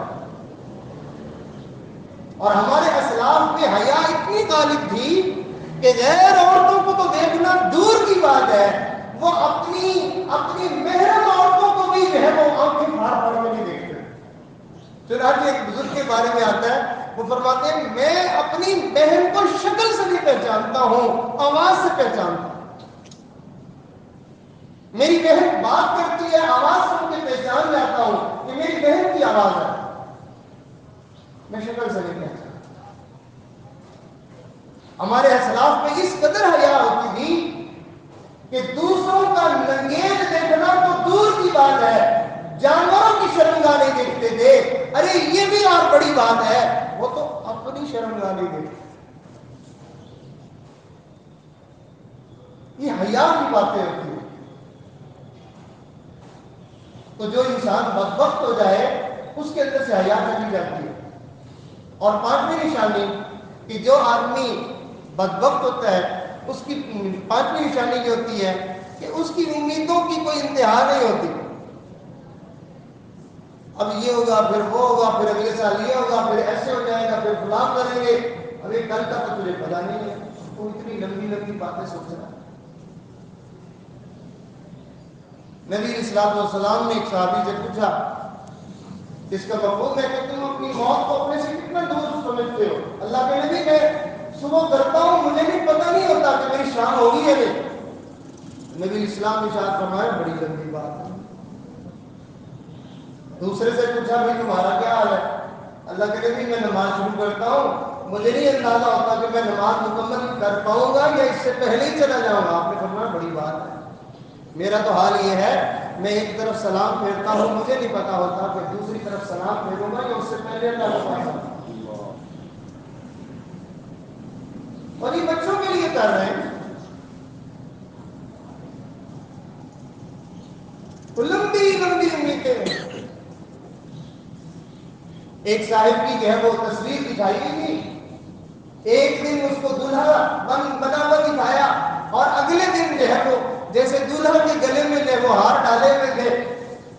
اور ہمارے اسلاف میں حیا اتنی غالب تھی کہ غیر عورتوں کو تو دیکھنا دور کی بات ہے، وہ اپنی محرم عورتوں کو بھی جو ہے وہ آنکھیں پھاڑ پھاڑ کے نہیں دیکھتے۔ چنانچہ ایک بزرگ کے بارے میں آتا ہے، وہ فرماتے ہیں میں اپنی بہن کو شکل سے نہیں پہچانتا ہوں، آواز سے پہچانتا ہوں۔ میری بہن بات کرتی ہے، آواز سن کے پہچان جاتا ہوں کہ میری بہن کی آواز ہے، میں شکل سے نہیں پہچانتا۔ ہمارے اسلاف میں اس قدر حیا ہوتی تھی کہ دوسروں کا ننگیز دیکھنا تو دور کی بات ہے، جانوروں کی شرمگاہ نہیں دیکھتے تھے، ارے یہ بھی اور بڑی بات ہے، وہ تو اپنی شرمگاہ نہیں دیکھتے۔ یہ حیا کی باتیں ہوتی ہیں۔ تو جو انسان بدبخت ہو جائے اس کے اندر سے حیا چلی جاتی ہے۔ اور پانچویں نشانی کہ جو آدمی بدبخت ہوتا ہے اس کی پانچویں نشانی یہ ہوتی ہے کہ اس کی امیدوں کی کوئی انتہا نہیں ہوتی۔ اب یہ ہوگا پھر وہ ہوگا پھر اگلے سال یہ ہوگا پھر ایسے ہو جائے گا پھر فلاں کریں گے. ابھی کل کا تو تجھے پتا نہیں ہے. وہ اتنی لمبی لمبی باتیں سوچ رہا ہے. نبی اسلام والسلام نے ایک صحابی سے پوچھا اس کا مفہوم ہے کہ تم اپنی موت کو اپنے سے کتنا دور سمجھتے ہو؟ اللہ کے نبی میں صبح کرتا ہوں مجھے بھی پتہ نہیں ہوتا کہ میری شام ہوگی یا نہیں. نبی اسلام نے ارشاد فرمایا بڑی لمبی بات ہے. دوسرے سے پوچھا بھائی تمہارا کیا حال ہے؟ اللہ کے نبی میں نماز شروع کرتا ہوں مجھے نہیں اندازہ ہوتا کہ میں نماز مکمل کر پاؤں گا یا اس سے پہلے ہی چلا جاؤں گا. آپ نے فرمایا بڑی بات ہے. میرا تو حال یہ ہے میں ایک طرف سلام پھیرتا ہوں مجھے نہیں پتا ہوتا کہ دوسری طرف سلام پھیروں گا یا اس سے پہلے اللہ کو پاتا ہوں. اور یہ بچوں کے لیے کر رہے ہیں. لمبی لمبی امیدیں. ایک صاحب کی جو ہے وہ تصویر دکھائی گئی تھی. ایک دن اس کو دلہا بنا ہوا دکھایا اور اگلے دن جو ہے وہ جیسے دلہا کے گلے میں جو ہے وہ ہار ڈالے ہوئے تھے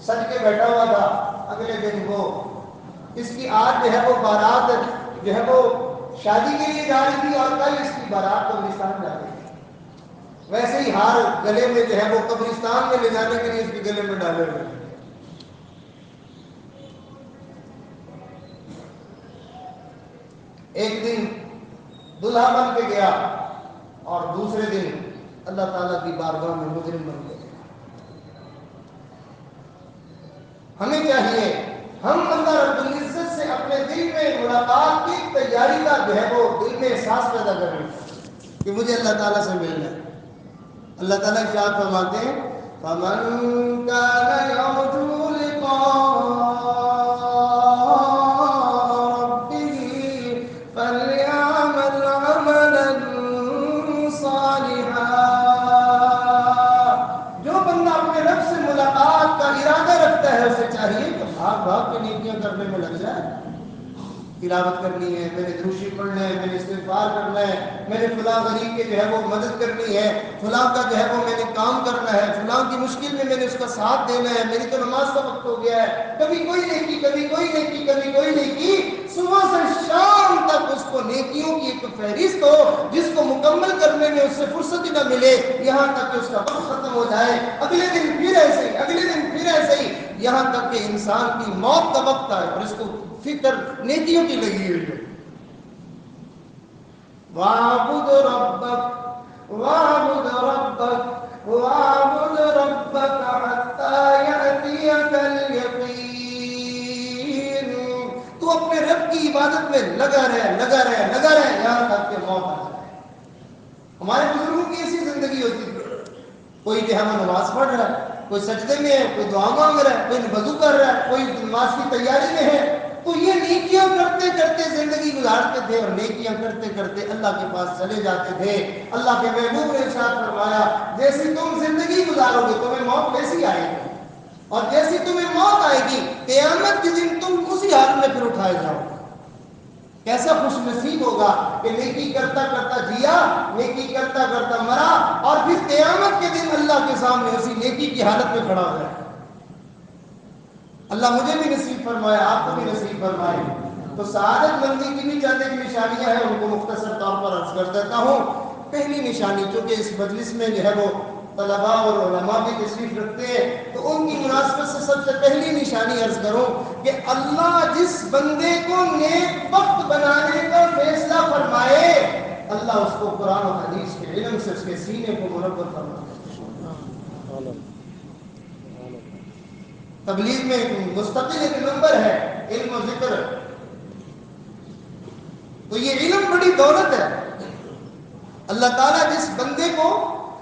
سج کے بیٹھا ہوا تھا. اگلے دن وہ اس کی آج جو ہے وہ بارات جو ہے وہ شادی کے لیے جا رہی تھی اور کل اس کی بارات قبرستان جا رہی تھی. ویسے ہی ہار گلے میں جو ہے وہ قبرستان میں لے جانے کے لیے اس کے گلے میں ڈالے ہوئے. ایک دن دلہا بن کے گیا اور دوسرے دن اللہ تعالیٰ کی بارگاہ میں مجرم بن کے گیا. ہمیں چاہیے ہم اللہ رب العزت سے اپنے دل میں ملاقات کی تیاری کا جو ہے وہ دل میں احساس پیدا کریں کہ مجھے اللہ تعالیٰ سے ملنا ہے. اللہ تعالیٰ ارشاد فرماتے ہیں فَمَن كَانَ يَرْجُو لِقَاءَ بھاگ کے نیکیاں کرنے میں لگ جائے. تلاوت کرنی ہے میں نے دروشی پڑھنا ہے میں نے استغفار کرنا ہے میں نے فلاں غریب کے جو ہے وہ مدد کرنی ہے فلاں کا جو ہے وہ میں نے کام کرنا ہے فلاں کی مشکل میں نے اس کا ساتھ دینا ہے. میری تو نماز کا وقت ہو گیا ہے. کبھی کوئی نیکی کبھی کوئی نیکی کبھی کوئی نیکی. صبح سے شام تک اس کو نیکیوں کی ایک فہرست ہو جس کو مکمل کرنے میں اس سے فرصت ہی نہ ملے یہاں تک کہ اس کا وقت ختم ہو جائے. اگلے دن پھر ایسے ہی اگلے دن پھر ایسے ہی یہاں تک کہ انسان کی موت کا وقت آئے اور اس کو فکر نیکیوں کی لگی ہوئی ہے. وَاعْبُدْ رَبَّكَ وَاعْبُدْ رَبَّكَ وَاعْبُدْ رَبَّكَ حَتَّى يَأْتِيَكَ الْيَقِينُ. تو اپنے رب کی عبادت میں لگا رہے یہاں تک کہ موت آ جائے. ہمارے بزرگوں کی ایسی زندگی ہوتی تھی. کوئی جو ہے وہ نماز پڑھ رہا ہے کوئی سجدے میں ہے کوئی دعا مانگ رہا ہے کوئی وضو کر رہا ہے کوئی نماز کی تیاری میں ہے. تو یہ نیکیاں کرتے کرتے زندگی گزارتے تھے اور نیکیاں کرتے کرتے اللہ کے پاس چلے جاتے تھے. اللہ کے محبوب نے ارشاد فرمایا جیسی تم زندگی گزارو گے تمہیں موت ویسی آئے گی اور جیسی تمہیں موت آئے گی قیامت کے دن تم اسی حال میں پھر اٹھائے جاؤ گے. کیسا خوش نصیب ہوگا کہ نیکی کرتا کرتا جیا نیکی کرتا کرتا مرا اور پھر قیامت کے دن اللہ کے سامنے اسی نیکی کی حالت میں کھڑا ہو جائے. اللہ مجھے بھی نصیب فرمائے آپ کو بھی نصیب فرمائے. تو سعادت مندی کی بھی چند ایک نشانیاں ہیں ان کو مختصر طور پر عرض کر دیتا ہوں. پہلی نشانی چونکہ اس مجلس میں جو ہے وہ طلباء اور علماء بھی تشریف رکھتے ہیں تو ان کی مناسبت سے سب سے پہلی نشانی عرض کروں کہ اللہ جس بندے کو نیک بخت بنانے کا فیصلہ فرمائے اللہ اس کو قرآن و حدیث کے علم سے اس کے سینے کو منور فرمائے. تبلیغ میں مستقل ایک نمبر ہے علم و ذکر. تو یہ علم بڑی دولت ہے. اللہ تعالیٰ جس بندے کو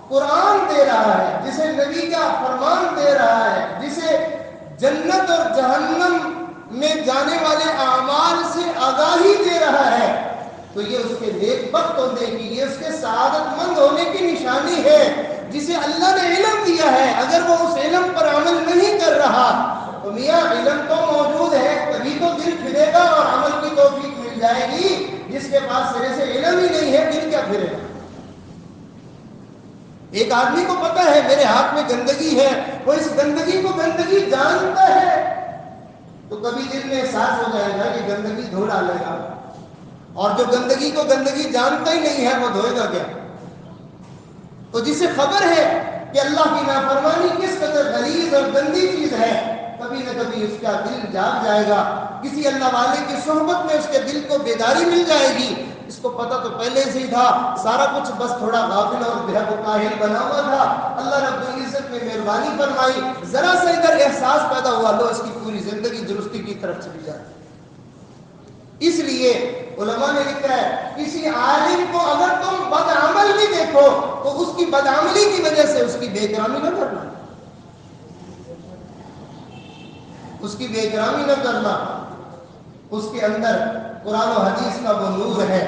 قرآن دے رہا ہے جسے نبی کا فرمان دے رہا ہے جسے جنت اور جہنم میں جانے والے اعمال سے آگاہی دے رہا ہے تو یہ اس کے نیک بخت ہونے کی یہ اس کے سعادت مند ہونے کی نشانی ہے. جسے اللہ نے علم دیا ہے اگر وہ اس علم پر عمل نہیں کر رہا تو میاں علم تو موجود ہے تبھی تو دل پھرے گا اور عمل کی توفیق مل جائے گی. جس کے پاس سرے سے علم ہی نہیں ہے دل کیا پھرے گا. ایک آدمی کو پتا ہے میرے ہاتھ میں گندگی ہے وہ اس گندگی کو گندگی جانتا ہے تو کبھی دل میں احساس ہو جائے گا کہ گندگی دھو ڈالے گا، اور جو گندگی کو گندگی جانتا ہی نہیں ہے وہ دھوئے گا کیا؟ تو جسے خبر ہے کہ اللہ کی نافرمانی کس قدر غلیظ اور گندی چیز ہے، کبھی نہ کبھی اس کا دل جاگ جائے گا، کسی اللہ والے کی صحبت میں اس کے دل کو بیداری مل جائے گی۔ اس کو پتہ تو پہلے سے ہی تھا، سارا کچھ بس تھوڑا غافل اور بے کاہل بنا ہوا تھا۔ اللہ رب العزت نے مہربانی فرمائی، ذرا سا ادھر احساس پیدا ہوا، لو اس کی پوری زندگی درستی کی طرف چلی جاتی۔ اس لیے علماء نے لکھا ہے، کسی عالم کو اگر تم بدعمل بھی دیکھو تو اس کی بدعملی کی وجہ سے اس کی بے احترامی نہ کرنا، اس کی بے احترامی نہ کرنا، اس کے اندر قرآن و حدیث کا وہ نور ہے۔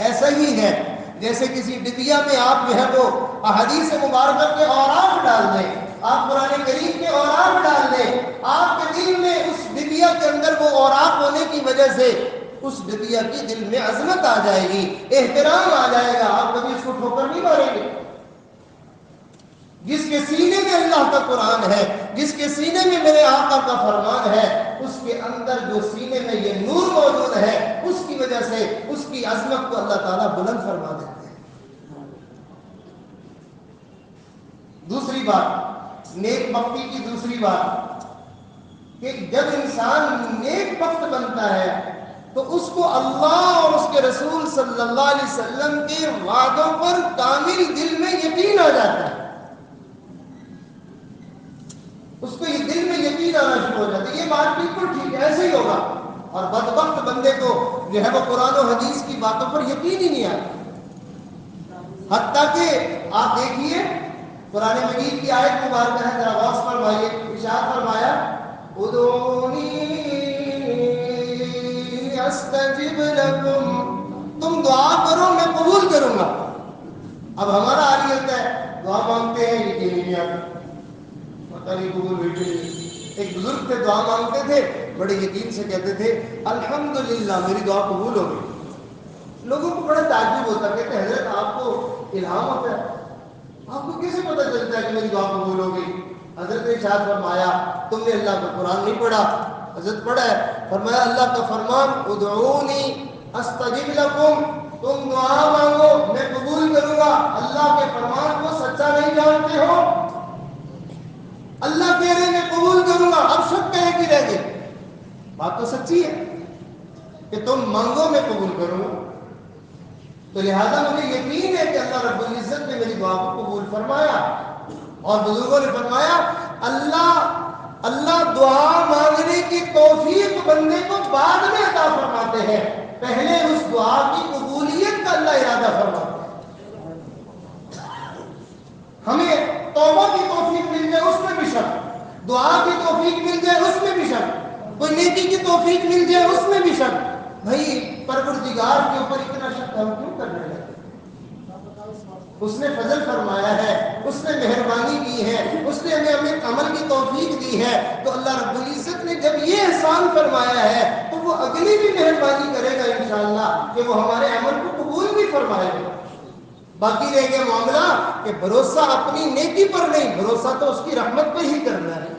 ایسا ہی ہے جیسے کسی ڈبیا میں آپ جو ہے وہ احادیث مبارکہ کے اوراق ڈال دیں، آپ قرآن کریم کے اوراق ڈال دیں، آپ کے دل میں اس ڈبیا کے اندر وہ اوراق ہونے کی وجہ سے اس ڈبیا کی دل میں عظمت آ جائے گی، احترام آ جائے گا، آپ کبھی اس کو ٹھوکر نہیں ماریں گے۔ جس کے سینے میں اللہ کا قرآن ہے، جس کے سینے میں میرے آقا کا فرمان ہے، اس کے اندر جو سینے میں یہ نور موجود ہے، اس کی وجہ سے اس کی عظمت کو اللہ تعالیٰ بلند فرما دیتے ہیں۔ دوسری بات، نیک بختی کی دوسری بات، کہ جب انسان نیک بخت بنتا ہے تو اس کو اللہ اور اس کے رسول صلی اللہ علیہ وسلم کے وعدوں پر کامل دل میں یقین آ جاتا ہے، اس کو یہ دل میں یقین آنا شروع ہو جاتا ہے، یہ بات بالکل ٹھیک ہے، ایسے ہی ہوگا۔ اور بدبخت بندے کو جو ہے وہ قرآن و حدیث کی باتوں پر یقین ہی نہیں آتا۔ حتیٰ کہ آپ دیکھیے قرآن مجید کی آیت مبارکہ ہے، ذرا غور فرمائیے، ارشاد فرمایا ادعونی استجب لکم، تم دعا کرو میں قبول کروں گا۔ اب ہمارا حال یہ ہوتا ہے، دعا مانگتے ہیں یقین نہیں آتا، پتہ نہیں قبول ہوئی کہ نہیں۔ ایک بزرگ تھے، دعا مانگتے تھے، بڑے یقین سے کہتے تھے الحمدللہ میری دعا قبول ہو گئی۔ لوگوں کو بڑا تعجب ہوتا، کہتے حضرت آپ کو الہام ہوتا ہے، آپ کو کیسے پتہ چلتا ہے کہ میری دعا قبول ہو گئی؟ حضرت نے ارشاد فرمایا تم نے اللہ کا قرآن نہیں پڑھا؟ حضرت پڑھا ہے، فرمایا اللہ کا فرمان ادعونی استجب لکم، تم دعا مانگو میں قبول کروں گا۔ اللہ کے فرمان کو سچا نہیں جانتے ہو؟ اللہ کہہ رہے میں قبول کروں گا، اب شک کہے کی رہ گئی؟ بات تو سچی ہے کہ تم مانگو میں قبول کروں گا۔ تو لہذا مجھے یقین ہے کہ اللہ رب العزت نے میری دعا کو قبول فرمایا۔ اور بزرگوں نے فرمایا اللہ دعا مانگنے کی توفیق بندے کو بعد میں عطا فرماتے ہیں، پہلے اس دعا کی قبولیت کا اللہ ارادہ فرماتے ہیں۔ ہمیں توبہ کی توفیق مل جائے اس میں بھی شک، دعا کی توفیق مل جائے اس میں بھی شک، کوئی نیکی کی توفیق مل جائے اس میں بھی شک۔ بھائی پروردگار کے اوپر اتنا شک ہم کیوں کر رہے ہیں؟ اس نے فضل فرمایا ہے، اس نے مہربانی کی ہے، اس نے ہمیں عمل کی توفیق دی ہے، تو اللہ رب العزت نے جب یہ احسان فرمایا ہے تو وہ اگلی بھی مہربانی کرے گا انشاءاللہ کہ وہ ہمارے عمل کو قبول بھی فرمائے گا۔ باقی رہ گیا معاملہ کہ بھروسہ اپنی نیکی پر نہیں، بھروسہ تو اس کی رحمت پر ہی کرنا ہے۔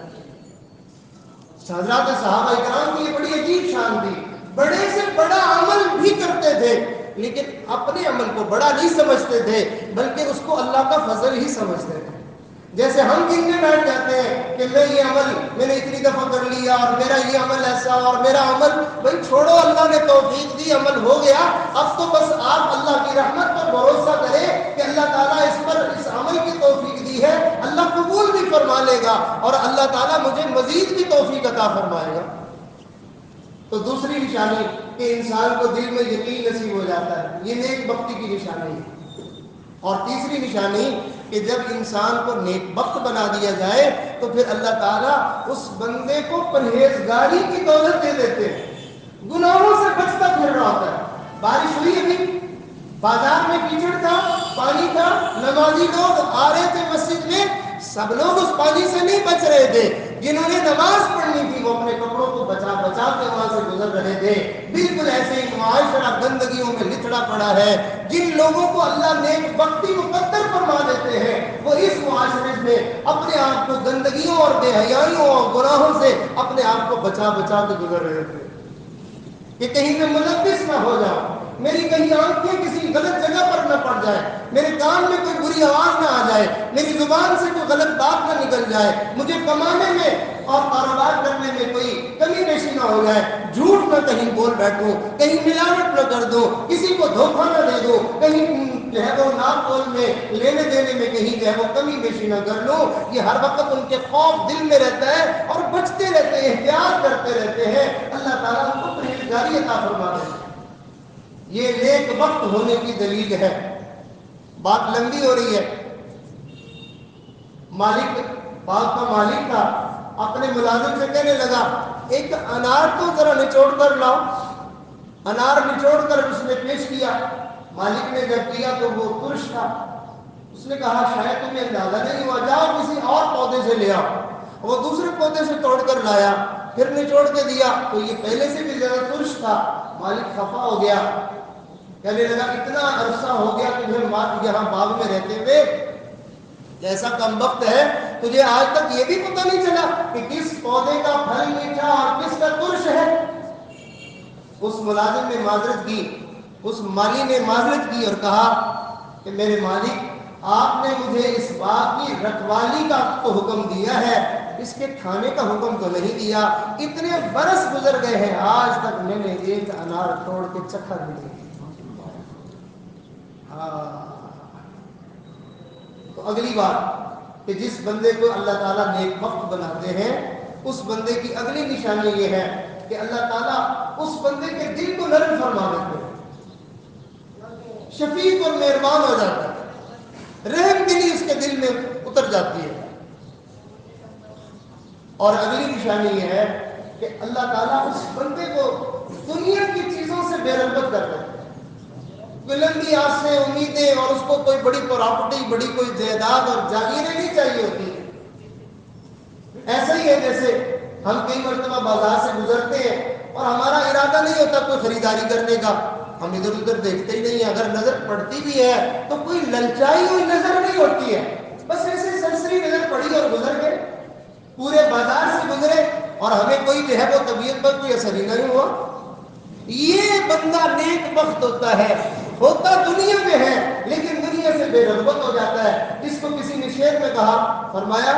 حضرات صحابہ کرام کی یہ بڑی عجیب شان تھی، بڑے سے بڑا عمل بھی کرتے تھے لیکن اپنے عمل کو بڑا نہیں سمجھتے تھے، بلکہ اس کو اللہ کا فضل ہی سمجھتے تھے۔ جیسے ہم گننے بیٹھ جاتے ہیں کہ میں یہ عمل میں نے اتنی دفعہ کر لیا اور میرا یہ عمل ایسا اور میرا عمل، بھائی چھوڑو، اللہ نے توفیق دی، عمل ہو گیا، اب تو بس آپ اللہ کی رحمت پر بھروسہ کریں کہ اللہ تعالیٰ اس عمل کی توفیق دی ہے، اللہ قبول بھی فرما لے گا اور اللہ تعالیٰ مجھے مزید بھی توفیق عطا فرمائے گا۔ تو دوسری نشانی کہ انسان کو دل میں یقین نصیب ہو جاتا ہے، یہ نیک بختی کی نشانی ہے۔ اور تیسری نشانی کہ جب انسان کو نیک بخت بنا دیا جائے تو پھر اللہ تعالیٰ اس بندے کو پرہیزگاری کی دولت دے دیتے ہیں، گناہوں سے بچتا پھر رہا ہوتا ہے۔ بارش ہوئی ابھی، بازار میں کیچڑ تھا، پانی تھا، نمازی لوگ آ رہے تھے مسجد میں، سب لوگ اس پانی سے نہیں بچ رہے تھے، جنہوں نے نماز پڑھنی تھی وہ اپنے کپڑوں کو بچا بچا کے وہاں سے گزر رہے تھے۔ بالکل ایسے ہی معاشرہ گندگیوں میں لتڑا پڑا ہے۔ جن لوگوں کو اللہ نیک بختی مقدر فرما دیتے ہیں وہ اس معاشرے میں اپنے آپ کو گندگیوں اور بے حیائیوں اور گناہوں سے اپنے آپ کو بچا بچا کے گزر رہے تھے کہ کہیں میں ملوث نہ ہو جاؤں، میری کہیں آنکھیں کسی غلط جگہ پر نہ پڑ جائے، میرے کان میں کوئی بری آواز نہ آ جائے، میری زبان سے کوئی غلط بات نہ نکل جائے، مجھے کمانے میں اور کاروبار کرنے میں کوئی کمی بیشی نہ ہو جائے، جھوٹ نہ کہیں بول بیٹھوں، کہیں ملاوٹ نہ کر دوں، کسی کو دھوکہ نہ دے دوں، کہیں جو ہے وہ ناپتول میں لینے دینے میں کہیں جو ہے وہ کمی بیشی نہ کر لوں۔ یہ ہر وقت ان کے خوف دل میں رہتا ہے اور بچتے رہتے ہیں، احتیاط کرتے رہتے ہیں۔ اللہ تعالیٰ ان کو پرہیزگاری عطا فرما دیتے ہیں۔ یہ نیک وقت ہونے کی دلیل ہے۔ بات لمبی ہو رہی ہے۔ مالک، باغ کا مالک تھا، اپنے ملازم سے کہنے لگا ایک انار تو ذرا نچوڑ کر لاؤ۔ انار نچوڑ کر اس نے پیش کیا۔ مالک نے جب کیا تو وہ ترش تھا۔ اس نے کہا شاید تمہیں اندازہ نہیں ہوا، جاؤ کسی اور پودے سے لے آؤ۔ وہ دوسرے پودے سے توڑ کر لایا، پھر نچوڑ کے دیا تو یہ پہلے سے بھی زیادہ ترش تھا۔ مالک خفا ہو گیا، کہنے لگا اتنا عرصہ ہو گیا تمہیں یہاں باغ میں رہتے ہوئے، ایسا کم وقت ہے تجھے آج تک یہ بھی پتہ نہیں چلا کہ کس پودے کا پھل میٹھا اور کس کا ترش ہے۔ اس ملازم نے معذرت کی، اس مالی نے معذرت کی اور کہا کہ میرے مالک، آپ نے مجھے اس باغ کی رکھوالی کا تو حکم دیا ہے، اس کے کھانے کا حکم تو نہیں دیا۔ اتنے برس گزر گئے ہیں، آج تک میں نے ایک انار توڑ کے چکھا بھی نہیں۔ تو اگلی بات کہ جس بندے کو اللہ تعالیٰ نیک وقت بناتے ہیں، اس بندے کی اگلی نشانی یہ ہے کہ اللہ تعالیٰ اس بندے کے دل کو نرم فرما دیتے ہیں، شفیق اور مہربان ہو جاتا ہے، رحم دلی اس کے دل میں اتر جاتی ہے۔ اور اگلی نشانی یہ ہے کہ اللہ تعالیٰ اس بندے کو دنیا کی چیزوں سے بے رغبت کر دیتے ہیں۔ بلندی آسیں امیدیں اور اس کو کوئی بڑی پراپرٹی، بڑی کوئی جائیداد اور جاگیریں نہیں چاہیے ہوتی ہیں۔ ایسا ہی ہے جیسے ہم کئی مرتبہ بازار سے گزرتے ہیں اور ہمارا ارادہ نہیں ہوتا کوئی خریداری کرنے کا، ہم ادھر ادھر دیکھتے ہی نہیں، اگر نظر پڑتی بھی ہے تو کوئی للچائی ہوئی نظر نہیں ہوتی ہے، بس ایسے سرسری نظر پڑی اور گزر گئے، پورے بازار سے گزرے اور ہمیں کوئی جو ہے وہ طبیعت پر کوئی اثر ہی نہیں ہوا۔ یہ بندہ نیک وقت ہوتا ہے، ہوتا دنیا میں ہے لیکن دنیا سے بے رغبت ہو جاتا ہے۔ جس کو کسی نے شعر میں کہا، فرمایا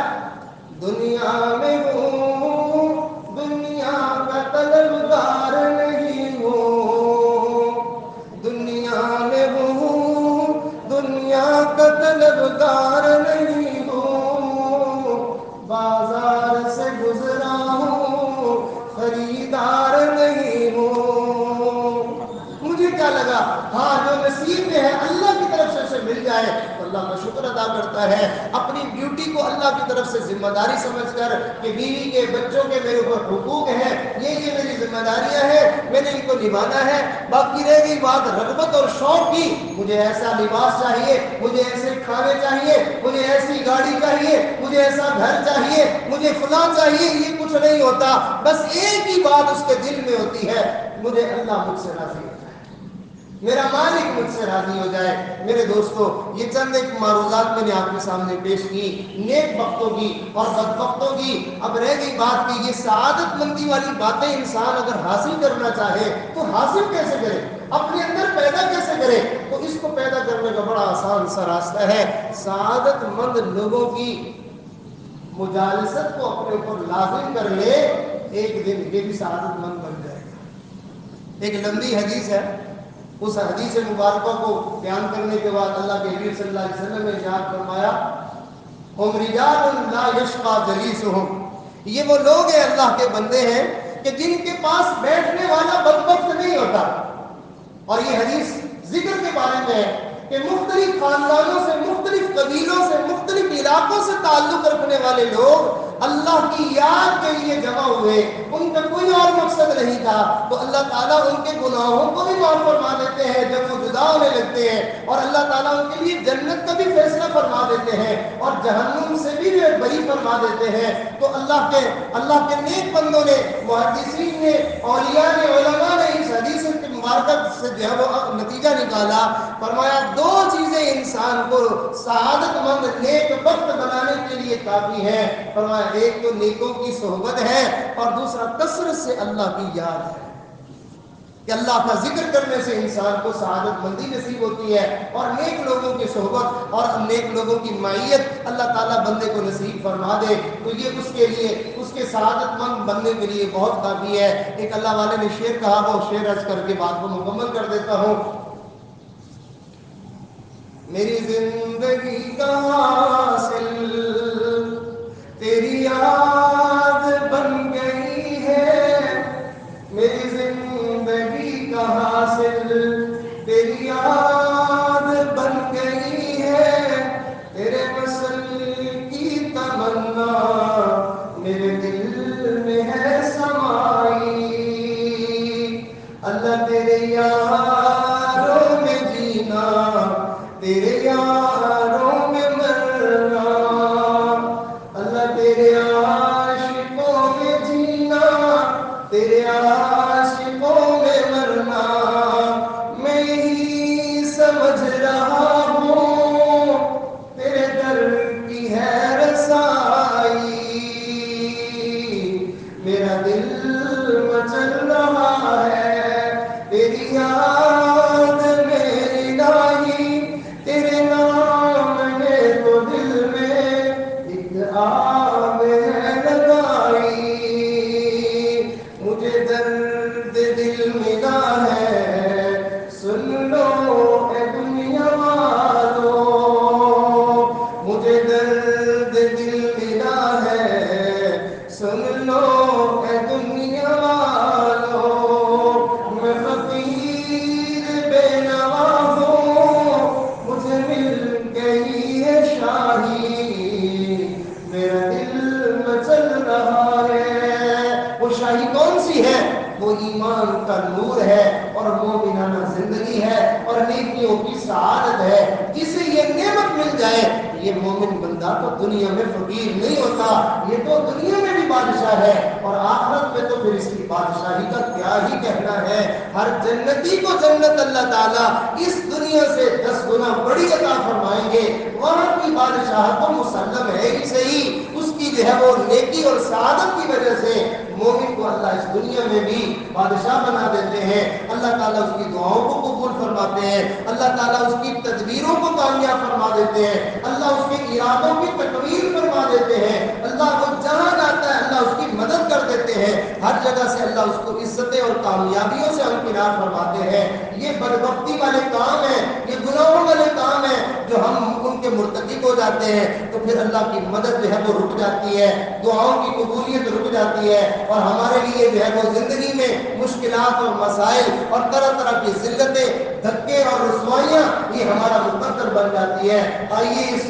دنیا میں ہوں دنیا کا طلبگار نہیں ہوں، دنیا میں ہوں دنیا کا طلبگار نہیں ہوں، بازار سے گزرا ہوں خریدار نہیں ہوں۔ مجھے کیا لگا، ہاں جو نصیب میں ہے اللہ کی طرف سے مل جائے تو اللہ کا شکر ادا کرتا ہے، اپنی ڈیوٹی کو اللہ کی طرف سے ذمہ داری سمجھ کر کہ بیوی کے بچوں کے میرے اوپر حقوق ہیں، یہ میری ذمہ داریاں ہیں، میں نے ان کو نبھانا ہے۔ باقی رہ گئی بات رغبت اور شوق کی، مجھے ایسا لباس چاہیے، مجھے ایسے کھانے چاہیے، مجھے ایسی گاڑی چاہیے، مجھے ایسا گھر چاہیے، مجھے فلاں چاہیے، یہ کچھ نہیں ہوتا۔ بس ایک ہی بات اس کے دل میں ہوتی ہے، مجھے اللہ مجھ سے راضی ہو جائے، میرا مالک مجھ سے راضی ہو جائے۔ میرے دوستو، یہ چند ایک معروضات میں نے آپ کے سامنے پیش کی، نیک وقتوں کی اور بد وقتوں کی۔ اب رہ گئی بات کہ یہ سعادت مندی والی باتیں انسان اگر حاصل کرنا چاہے تو حاصل کیسے کرے، اپنے اندر پیدا کیسے کرے؟ تو اس کو پیدا کرنے کا بڑا آسان سا راستہ ہے، سعادت مند لوگوں کی مجالست کو اپنے اوپر لازم کر لے، ایک دن یہ بھی سعادت مند بن جائے گا۔ ایک لمبی حدیث ہے، اس حدیث مبارکہ کو بیان کرنے کے بعد اللہ کے حبیب صلی اللہ علیہ وسلم نے ارشاد فرمایا، ہم رجال لا یشقى جلیسہم، یہ وہ لوگ ہیں، اللہ کے بندے ہیں کہ جن کے پاس بیٹھنے والا بدبخت نہیں ہوتا۔ اور یہ حدیث ذکر کے بارے میں ہے کہ مختلف خاندانوں سے، مختلف قبیلوں سے، مختلف علاقوں سے تعلق رکھنے والے لوگ اللہ کی یاد کے لیے جمع ہوئے، ان کا کوئی اور مقصد نہیں تھا، تو اللہ تعالیٰ ان کے گناہوں کو بھی معاف فرما دیتے ہیں جب وہ جدا ہونے لگتے ہیں، اور اللہ تعالیٰ ان کے لیے جنت کا بھی فیصلہ فرما دیتے ہیں اور جہنم سے بھی بری فرما دیتے ہیں۔ تو اللہ کے نیک بندوں نے، محدثین نے، اولیاء نے، علماء نے اس حدیث کے مبارکہ سے جو ہے وہ نتیجہ نکالا، فرمایا دو چیزیں انسان کو سعادت مند نیک وقت بنانے کے لیے لیے کافی ہے۔ فرمایا ایک تو نیکوں کی صحبت ہے اور دوسرا کثرت سے اللہ کی یاد ہے کہ اللہ کا ذکر کرنے سے انسان کو سعادت مندی نصیب ہوتی ہے، اور نیک لوگوں کی صحبت اور نیک لوگوں کی معیت اللہ تعالیٰ بندے کو نصیب فرما دے تو یہ اس کے لیے، اس کے سعادت مند بننے کے لیے بہت کافی ہے۔ ایک اللہ والے نے شعر کہا، وہ شعر عرض کر کے بات کو مکمل کر دیتا ہوں۔ میری زندگی کا حاصل تیری یاد بن گئی ہے، میری زندگی کا حاصل تیری یاد بن گئی ہے، تیرے وصل کی تمنا میرے دل میں ہے سمائی، اللہ تیرے یاروں میں جینا، تیرے یاروں میں مرنا، اللہ تیرے عاشقوں میں جینا، تیرے عاشقوں میں مرنا، میں ہی سمجھ رہا ہوں تیرے در کی ہے رسائی، میرا دل مچل رہا ہے تیری یاد میں الہی، تیرے نام ہے تو دل میں ایک آگ ہے لگائی، مجھے درد دل ملا ہے سن لو اے دنیا والو، مجھے درد دل ملا ہے سن لو اے دنیا والو، میں فقیر بے نوا ہوں مجھے مل گئی ہے شاہی، میرا دل مچل رہا ہے۔ وہ شاہی کون سی ہے؟ وہ ایمان کا نور ہے اور مومنانہ زندگی ہے اور نیکیوں کی سعادت ہے۔ جسے یہ نعمت مل جائے یہ مومن بندہ تو دنیا میں فقیر نہیں ہوتا، یہ تو دنیا میں بھی بادشاہ ہے اور آخرت میں تو پھر اس کی بادشاہی کا کیا ہی کہنا ہے۔ ہر جنتی کو جنت اللہ تعالیٰ اس دنیا سے 10 گنا بڑی عطا فرمائیں گے، وہاں کی بادشاہ تو مسلم ہے ہی صحیح، اس کی جو ہے وہ نیکی اور سعادت کی وجہ سے مومن کو اللہ اس دنیا میں بھی بادشاہ بنا دیتے ہیں، اللہ تعالیٰ اس کی دعاؤں کو قبول فرماتے ہیں، اللہ تعالیٰ اس کی تدبیروں کو کامیاب فرما دیتے ہیں، اللہ اس کے ارادوں کی تکمیل فرما دیتے ہیں، اللہ وہ جہاں جاتا ہے اللہ اس کی مدد کر دیتے ہیں، ہر جگہ سے اللہ اس کو عزتیں اور کامیابیوں سے ہمکنار فرماتے ہیں۔ یہ بدبختی والے کام ہیں، یہ گناہوں والے کام ہیں جو ہم ان کے مرتکب ہو جاتے ہیں تو پھر اللہ کی مدد جو ہے وہ رک جاتی ہے، دعاؤں کی قبولیت رک جاتی ہے اور ہمارے لیے جو ہے وہ زندگی میں مشکلات اور مسائل اور طرح طرح کی ذلتیں، دھکے اور رسوائیاں یہ ہمارا مقدر بن جاتی ہے۔ آئیے اس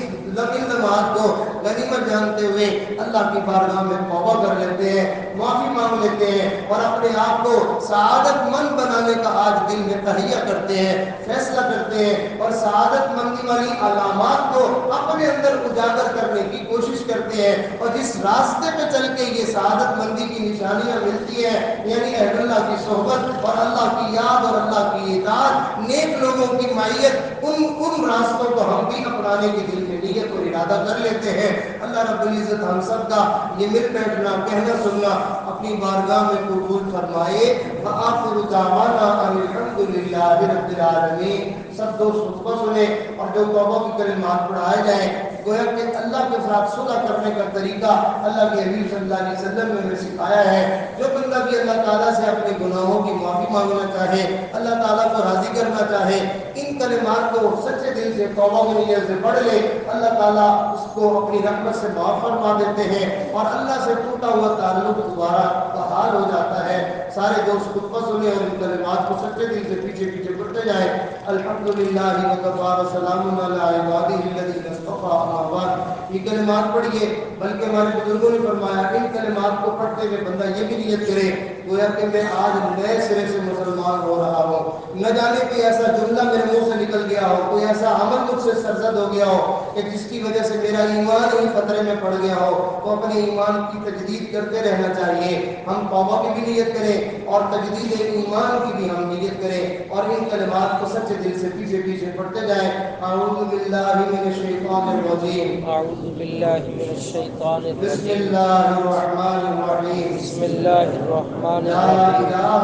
نماز کو غنیمت جانتے ہوئے اللہ کی بارگاہ میں توبہ کر لیتے ہیں، معافی مانگ لیتے ہیں اور اپنے آپ کو سعادت مند بنانے کا آج دل میں تہیہ کرتے ہیں، فیصلہ کرتے ہیں اور سعادت مندی والی علامات کو اپنے اندر اجاگر کرنے کی کوشش کرتے ہیں، اور جس راستے پہ چل کے یہ سعادت مندی کی نشانیاں ملتی ہیں یعنی اہل اللہ کی صحبت اور اللہ کی یاد اور اللہ کی اطاعت، نیک لوگوں کی معیت، ان راستوں کو ہم بھی اپنانے کی دل میں نیت اور ارادہ کر لیتے ہیں۔ اللہ رب العزت ہم سب کا یہ مل بیٹھنا، کہنا سننا اپنی بارگاہ میں قبول فرمائے۔ وآخر دعوانا ان الحمد للہ رب العالمین۔ سب دوست خطبہ سنیں اور جو توبہ کی کلمات پڑھائے جائیں، گویا کہ اللہ کے ساتھ صلح کرنے کا طریقہ اللہ کے حبیب صلی اللہ علیہ وسلم نے ہمیں سکھایا ہے۔ جو بندہ بھی اللہ تعالیٰ سے اپنے گناہوں کی معافی مانگنا چاہے، اللہ تعالیٰ کو راضی کرنا چاہے، ان کلمات کو سچے دل سے توبہ کی نیت سے پڑھ لے، اللہ تعالیٰ اس کو اپنی رحمت سے معاف فرما دیتے ہیں اور اللہ سے ٹوٹا ہوا تعلق دوبارہ بحال ہو جاتا ہے۔ سارے دوست خطبہ سنیں اور ان کلمات کو سچے دل سے پیچھے پیچھے پڑھتے جائیں۔ الحمدللہ وکفی وسلام علی عبادہ الذین اصطفی اما بعد۔ یہ کلمات پڑھیے، بلکہ ہمارے بزرگوں نے فرمایا ان کلمات کو پڑھتے ہوئے بندہ یہ بھی نیت کرے گویا کہ میں آج نئے سرے سے مسلمان ہو رہا ہوں، نہ جانے کوئی ایسا جملہ میرے منہ سے نکل گیا ہو، کوئی ایسا عمل مجھ سے سرزد ہو گیا ہو کہ جس کی وجہ سے میرا ایمان ہی خطرے میں پڑ گیا ہو، تو اپنے ایمان کی تجدید کرتے رہنا چاہیے۔ ہم توبہ کی بھی نیت کریں اور تجدید ایمان کی بھی ہم نیت کریں اور ان کلمات کو سچے دل سے پیچھے پیچھے پڑھتے جائیں۔ اعوذ باللہ من الشیطان الرجيم. أعوذ بالله من الشيطان بسم الرجيم. الله الرحمن الرحيم. بسم الله الرحمن لا الرحيم. إله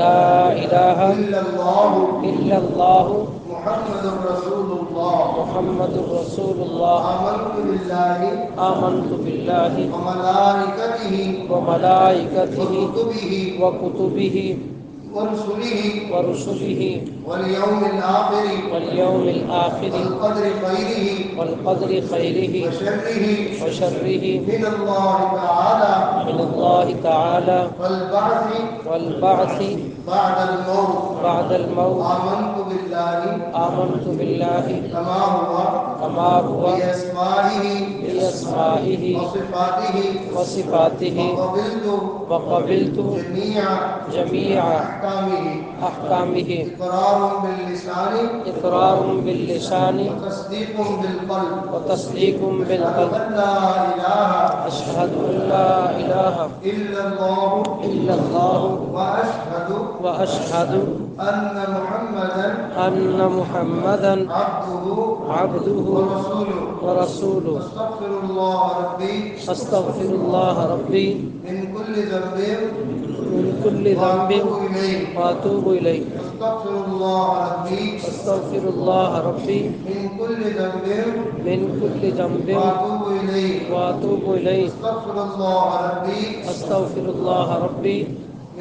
لا إله إلا الله إلا الله محمد رسول الله. محمد رسول الله. آمنت بالله آمنت بالله وملائكته وملائكته وكتبه وكتبه ورسله ورسله واليوم الآخر واليوم الآخر والقدر خيره والقدر خيره وشره وشره من الله تعالى من الله تعالى والبعث والبعث بعد الموت. بعد الموت. آمنت بالله آمنت بالله كما هو كما هو بأسمائه بأسمائه وصفاته وصفاته وقبلت وقبلت جميع أحكامه أحكامه إقرار باللسان إقرار باللسان وتصديق بالقلب وتصديق بالقلب. أن لا إله أشهد أن لا إله إلا الله إلا الله وأشهد أن محمدا أن محمدا عبده عبده ورسوله. أستغفر الله ربي أستغفر الله ربي من كل ذنب من كل ذنب وأتوب إليه. أستغفر الله ربي أستغفر الله ربي من كل ذنب من كل ذنب وأتوب إليه. وأتوب إليه. أستغفر الله ربي أستغفر الله ربي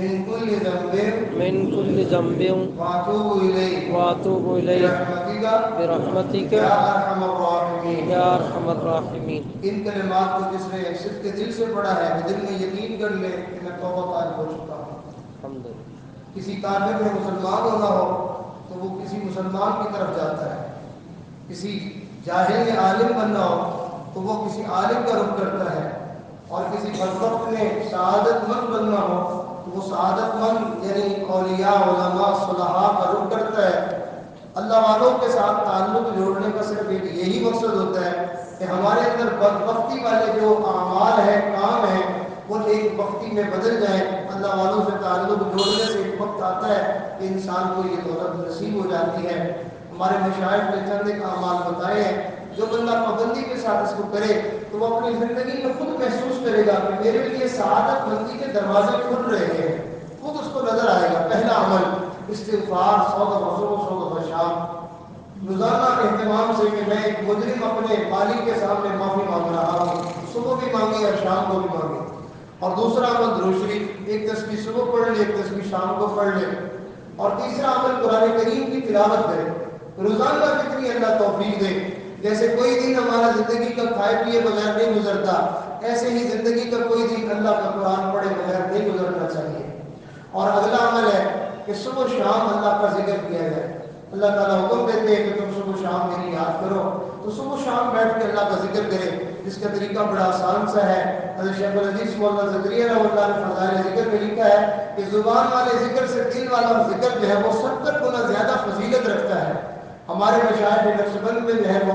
من كل ذنب من كل ذنب وأتوب إليه. وأتوب إليه برحمتك برحمتك يا أرحم الراحمين. يا أرحم الراحمين. ان کلمات کو جس نے صدق دل سے پڑھا ہے وہ دل میں یقین کر لے کہ میں توبہ طالب ہو چکا ہوں. الحمد لله. کسی کافر میں مسلمان ہونا ہو تو وہ کسی مسلمان کی طرف جاتا ہے. کسی جاہل میں عالم بننا ہو تو وہ کسی عالم کا رخ کرتا ہے. اور کسی بدبخت میں سعادت مند بننا ہو تو وہ سعادت مند یعنی اولیاء علماء صلحاء کا رخ کرتا ہے. اللہ والوں کے ساتھ تعلق جوڑنے کا صرف ایک یہی مقصد ہوتا ہے کہ ہمارے اندر بدبختی والے جو اعمال ہیں کام ہیں وہ ایک بختی میں بدل جائیں. اللہ والوں سے تعلق جوڑنے سے ایک وقت آتا ہے کہ انسان کو یہ دولت نصیب ہو جاتی ہے. ہمارے مشائخ نے چند ایک اعمال بتائے ہیں جو بندہ پابندی کے ساتھ اس کو کرے تو وہ اپنی زندگی میں خود محسوس کرے گا کہ میرے لیے سعادت مندی کے دروازے کھل رہے ہیں. خود اس کو نظر آئے گا. پہلا عمل استغفار 100 دفعہ صبح 100 دفعہ شام. روزانہ اہتمام سے کہ میں ایک مجرم اپنے مالک کے سامنے معافی مانگ رہا ہوں. صبح بھی مانگی اور شام کو بھی مانگی. اور دوسرا عمل درود شریف ایک تسبیح صبح پڑھ لے ایک تسبیح شام کو پڑھ لے. اور تیسرا عمل قرآن کریم کی تلاوت کرے. روزانہ کتنی اللہ توفیق دے. جیسے کوئی دن ہمارا زندگی کا کھائے پیے بغیر نہیں گزرتا ایسے ہی زندگی کا کوئی دن اللہ کا قرآن پڑھے بغیر نہیں گزرنا چاہیے. اور اگلا عمل ہے کہ صبح شام اللہ کا ذکر کیا جائے. اللہ تعالیٰ حکم دیتے ہیں کہ تم صبح شام میری یاد کرو تو صبح شام بیٹھ کے اللہ کا ذکر کرے. جس کا طریقہ بڑا آسان سا ہے. حضرت شیخ الحدیث مولانا زکریا رحمۃ اللہ نے فضائل ذکر میں لکھا ہے کہ زبان والے ذکر سے دل والا ذکر جو ہے وہ 70 گنا زیادہ فضیلت رکھتا ہے. ہمارے مشاہد نقشبند میں جو ہے وہ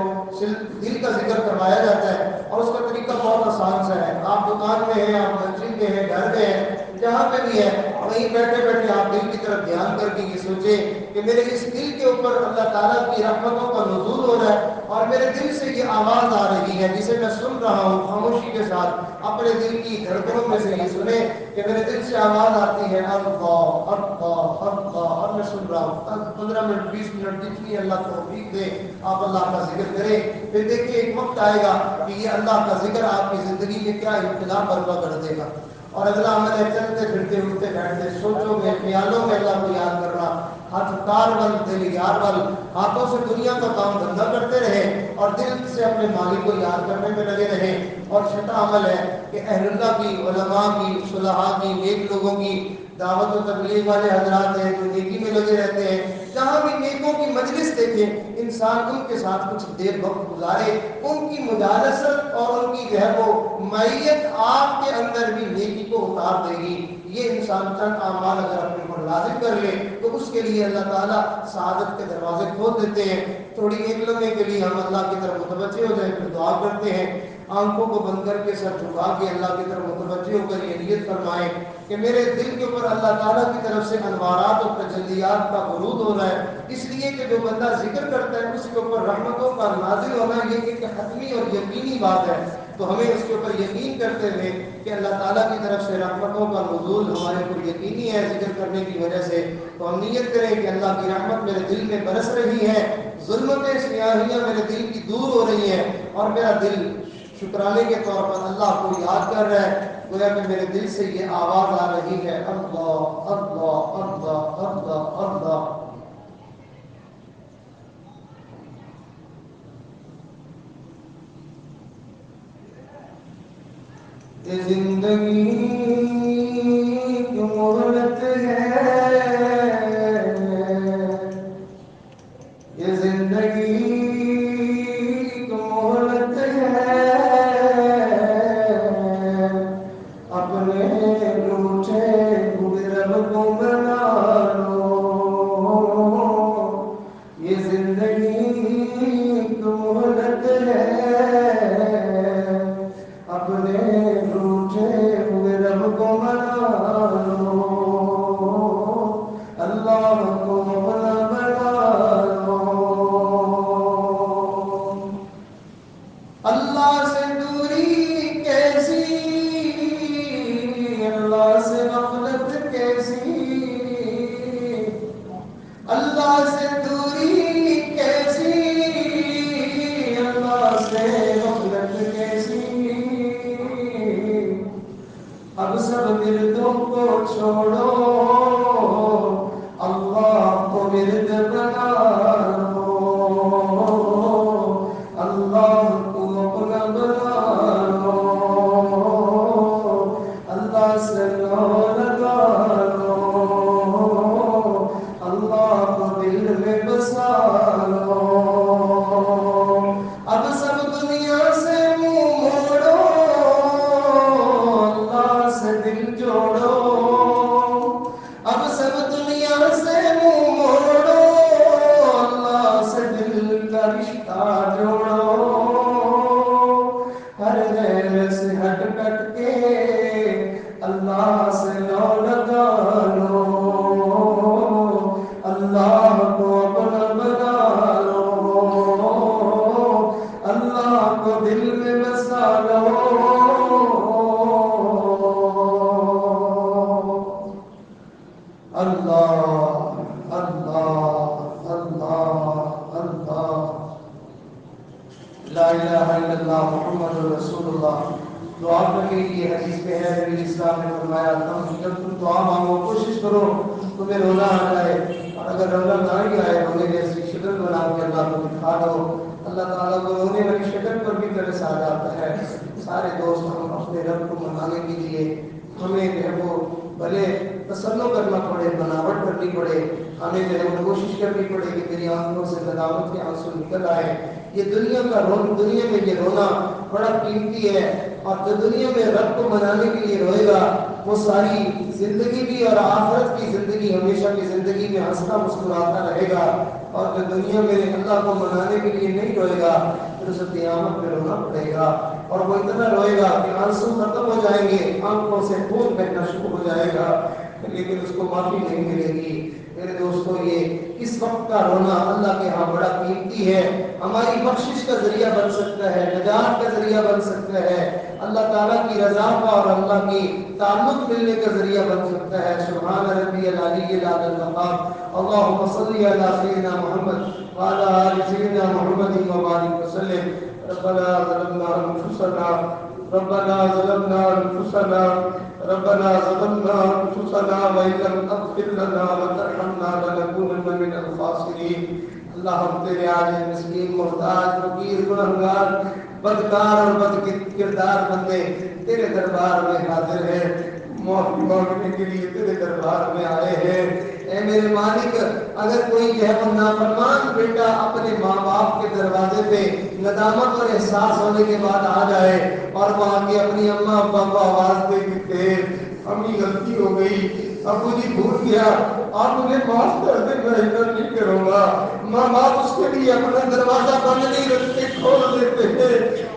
دل کا ذکر کروایا جاتا ہے اور اس کا طریقہ بہت آسان سا ہے. آپ دکان میں ہیں آپ مسجد میں ہیں گھر میں ہیں جہاں پہ بھی ہے وہیں بیٹھے بیٹھے آپ دل کی طرف دھیان کر کے یہ سوچیں کہ میرے اس دل کے اوپر اللہ تعالیٰ کی رحمتوں کا نزول ہو رہا ہے اور میرے دل سے یہ آواز آ رہی ہے جسے میں سن رہا ہوں. خاموشی کے ساتھ اپنے دل کی دھڑکنوں میں سے یہ سنیں کہ میرے دل سے آواز آتی ہے اللہ اللہ اللہ اور میں سن رہا ہوں. 15 منٹ 20 منٹ جتنی اللہ توفیق دے آپ اللہ کا ذکر کریں. پھر دیکھیے ایک وقت آئے گا کہ یہ اللہ کا ذکر آپ کی زندگی میں کیا انقلاب برپا کر دے گا. اور اگلا عمل ہے چلتے پھرتے اٹھتے بیٹھتے سوچوں میں خیالوں میں اللہ کو یاد کرنا. ہاتھ کار بل دل یار بل. ہاتھوں سے دنیا کا کام دھندا کرتے رہے اور دل سے اپنے مالک کو یاد کرنے میں لگے رہے. اور چھٹا عمل ہے کہ اہل اللہ کی علماء کی صلحاء کی نیک لوگوں کی دعوت و تبلیغ والے حضرات ہیں جو نیکی میں لگے رہتے ہیں جہاں بھی نیکوں کی مجلس دیکھیں انسان ان کے ساتھ کچھ دیر وقت گزارے. ان کی مجالست اور ان کی جو ہے وہ معیت آپ کے اندر بھی نیکی کو اتار دے گی. یہ انسان چند اعمال اگر اپنے پر لازم کر لے تو اس کے لیے اللہ تعالیٰ سعادت کے دروازے کھول دیتے ہیں. تھوڑی ایک لمحے کے لیے ہم اللہ کی طرف متوجہ ہو جائیں پھر دعا کرتے ہیں. آنکھوں کو بند کر کے سر جھکا کے اللہ کی طرف متوجہ ہو کر یہ نیت فرمائیں کہ میرے دل کے اوپر اللہ تعالیٰ کی طرف سے انوارات اور تجلیات کا ورود ہو رہا ہے، اس لیے کہ جو بندہ ذکر کرتا ہے اس کے اوپر رحمتوں کا نازل ہونا یہ ایک حتمی اور یقینی بات ہے، تو ہمیں اس کے اوپر یقین کرتے ہوئے کہ اللہ تعالیٰ کی طرف سے رحمتوں کا نزول ہمارے اوپر یقینی ہے ذکر کرنے کی وجہ سے، تو ہم نیت کریں کہ اللہ کی رحمت میرے دل میں برس رہی ہے، ظلمتیں سیاہیاں میرے دل کی دور ہو رہی ہیں اور میرا دل شکرانے کے طور پر اللہ کو یاد کر رہا ہے، گویا کہ میرے دل سے یہ آواز آ رہی ہے اللہ اللہ اللہ اللہ اللہ۔ یہ زندگی کی مہلت ہے، یہ زندگی کی مہلت ہے، اپنے روٹھے ہوئے رب کو منا لو، یہ زندگی کی مہلت ہے، اپنے روٹھے ہوئے رب کو منا لو، اللہ کو اپنا بنا لو۔ اللہ سے دوری کیسی، اللہ سے غفلت کیسی، اللہ سے دوری کیسی، اللہ سے غفلت کیسی، اب سب مردوں کو چھوڑو اللہ کو مرد بنا لو، اللہ کو اپنا بنا لو، اللہ سے لو لگا لو، اللہ کو دل میں بسا لو، اب سب دنیا سے منہ موڑو اللہ سے دل جوڑو، اب سب دنیا سے منہ موڑو اللہ سے دل کا رشتہ جوڑو، ہر غیر سے ہٹ کٹ کے اللہ سے لو لگا لو، اللہ کو اپنا بنا لو، اللہ کو دل میں بسا لو، اللہ اللہ اللہ اللہ، لا الہ الا اللہ محمد رسول اللہ۔ دعا کرنے کی یہ حدیث میں ہے، نبی اسلام نے فرمایا جب تم دعا مانگو کوشش کرو تمہیں رونا آ جائے، اور اگر رونا نہ ہی آئے رونے جیسی شکل بنا کے اللہ کو دکھا دو، اللہ تعالیٰ کو رونے والی شکل پر بھی ترس آ جاتا ہے۔ سارے دوست ہم اپنے رب کو منانے کے لیے ہمیں جو ہے وہ بھلے تسلو کرنا پڑے، بناوٹ کرنی پڑے، ہمیں جو ہے وہ کوشش کرنی پڑے کہ میری آنکھوں سے ندامت کے آنسو نکل آئے۔ یہ دنیا کا دنیا میں یہ رونا بڑا قیمتی ہے، اور جو دنیا میں رب کو منانے کے لیے روئے گا وہ ساری زندگی بھی اور آخرت کی زندگی ہمیشہ کی زندگی میں ہنستا مسکراتا رہے گا، اور جو دنیا میں اللہ کو منانے کے لیے نہیں روئے گا پھر اسے قیامت میں رونا پڑے گا، اور وہ اتنا روئے گا کہ آنسو ختم ہو جائیں گے، آنکھوں سے خون بہنا شروع ہو جائے گا، لیکن اس کو معافی نہیں ملے گی۔ میرے دوستو یہ اس وقت کا رونا اللہ کے ہاں بڑا قیمتی ہے، ہماری بخشش کا ذریعہ بن سکتا ہے، نجات کا ذریعہ بن سکتا ہے، اللہ تعالیٰ کی رضا کا اور اللہ کی تعلق ملنے کا ذریعہ بن سکتا ہے۔ سبحان ربی العلی الاعلی المقام، اللہم صلی علی سیدنا محمد وعلی آل سیدنا محمد وبارک وسلم۔ ربنا ظلمنا انفسنا ربنا ظلمنا انفسنا ربنا ظلمنا انفسنا وان لم تغفر لنا وترحمنا لنكونن من الخاسرین۔ اللہ ہم تیرے عاجز مسکین محتاج فقیر گنہگار بدکار اور بد کردار بندے تیرے دربار میں حاضر ہیں، معافی مانگنے کے لیے تیرے دربار میں آئے ہیں۔ اے میرے مالک، اگر کوئی جو ہے وہ نافرمان بیٹا اپنے ماں باپ کے دروازے پہ ندامت اور احساس ہونے کے بعد آ جائے اور وہ آ کے اپنی اماں ابا کو آواز دے کہ امی غلطی ہو گئی، ابو جی بھول گیا، آپ مجھے معاف کر دیں، میں ادھر نہیں کروں گا، ماں باپ اس کے لیے اپنا دروازہ بند نہیں رکھتے، کھول دیتے ہیں،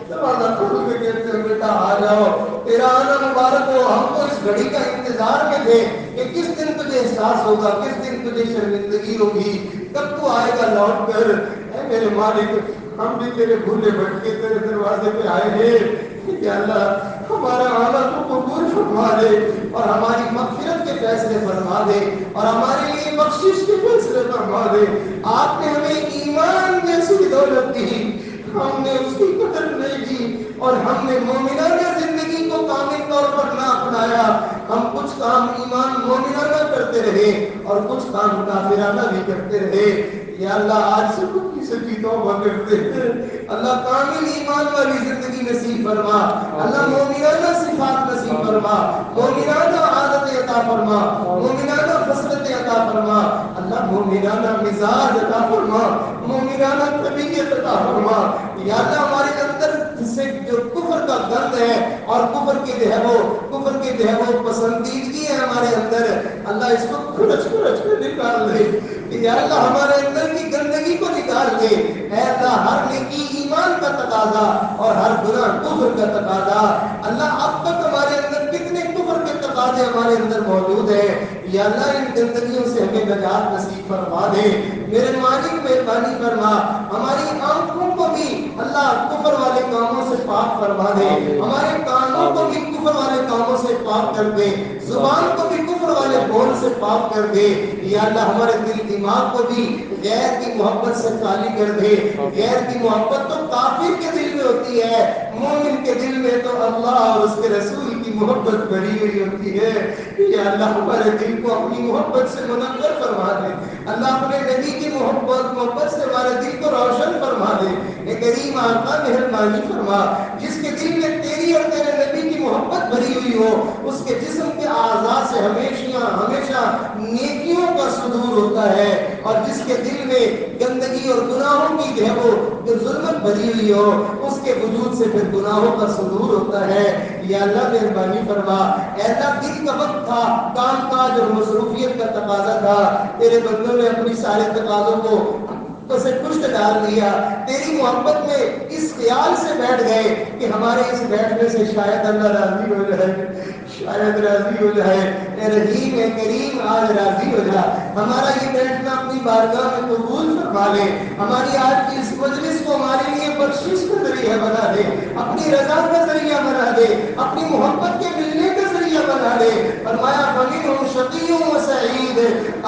دروازہ کھول کے کہتے ہیں بیٹا آ جاؤ، تیرا آنا مبارک ہو. ہم تو اس گھڑی کا انتظار میں تھے کہ کس دن تجھے احساس ہوگا، کس دن تجھے شرمندگی ہوگی، کب تو آئے گا لوٹ کر. اے میرے مالک، ہم بھی تیرے بھولے بھٹکے تیرے دروازے پہ آئے ہیں. کہ اللہ ہمارا آنا تو قبول فرما دے اور ہماری مغفرت کے فیصلے فرما دے اور ہمارے لیے بخشش کے فیصلے فرما دے. آپ نے ہمیں ایمان جیسی دولت دی، ہم نے اس کی قدر نہیں کی اور ہم نے مومنانہ زندگی کو کامل طور پر نہ اپنایا. ہم کچھ کام ایمان مومنانہ کرتے رہے اور کچھ کام کافرانہ بھی کرتے رہے. یا اللہ آج سے کچھ سچی توبہ کرتے ہیں. اللہ کامل ایمان والی زندگی نصیب فرما، اللہ مومنانہ صفات نصیب فرما، مومنانہ عادت عطا فرما، مومنانہ خصلت عطا فرما. اللہ مومنانہ مزاج عطا فرما، مومنانہ طبیعت عطا فرما. یا اللہ ہمارے اندر سے جو کفر کا گند ہے اور کفر کے پسندیدگی ہے ہمارے اندر، اللہ اس کو کھرچ کر نکال دے. یا اللہ ہمارے اندر کی گندگی کو نکال دے. اے اللہ ہر نیکی ایمان کا تقاضا اور ہر گناہ کفر کا تقاضا. اللہ اب تک ہمارے اندر کتنے کفر کے تقاضے ہمارے اندر موجود ہیں. یا اللہ ان گندگیوں سے ہمیں نجات نصیب فرما دے. میرے مالک مہربانی فرما، ہماری آنکھوں کو بھی اللہ کفر والے کاموں سے پاک فرما دے، ہمارے کانوں کو بھی کفر والے کاموں سے پاک کر دے، زبان کو بھی کفر والے بول سے پاک کر دے. یا اللہ ہمارے دل دماغ کو بھی غیر کی محبت سے خالی کر دے. غیر کی محبت تو کافر کے دل میں ہوتی ہے، مومن کے دل میں تو اللہ اور اس کے رسول کی محبت بڑی ہوئی ہوتی ہے. یا اللہ ہمارے دل کو اپنی محبت سے منور فرما دے. اللہ اپنے نبی کی محبت سے ہمارے دل کو روشن فرما دے. اے کریم آقا مہربانی فرما، جس کے دل میں تیری اور تیرے نبی کی محبت بھری ہوئی ہو، اس کے جسم کے اعضاء سے ہمیشہ نیکیوں کا صدور ہوتا ہے، اور جس کے دل میں گندگی اور گناہوں کی جو ظلمت بھری ہوئی ہو، اس کے وجود سے پھر گناہوں کا صدور ہوتا ہے. یا اللہ مہربانی فرما. ایسا دل کا وقت تھا، کام کاج اور مصروفیت کا تقاضا تھا، تیرے بندوں نے اپنی سارے تقاضوں کو سے پشت ڈال دیا. تیری محبت میں اس خیال سے بیٹھ گئے کہ ہمارے اس بیٹھنے سے شاید اللہ راضی ہو جائے، شاید راضی ہو جائے. اے رحیم اے کریم آج راضی ہو جا. ہمارا یہ بیٹھنا اپنی بارگاہ میں قبول فرما لے. ہماری آج کی اس مجلس کو ہمارے لیے بخشش کا ذریعہ بنا دے، اپنی رضا کا ذریعہ بنا دے، اپنی محبت کے ملنے کا ذریعہ بنا دے. فرمایا فمنہم شقی و سعید.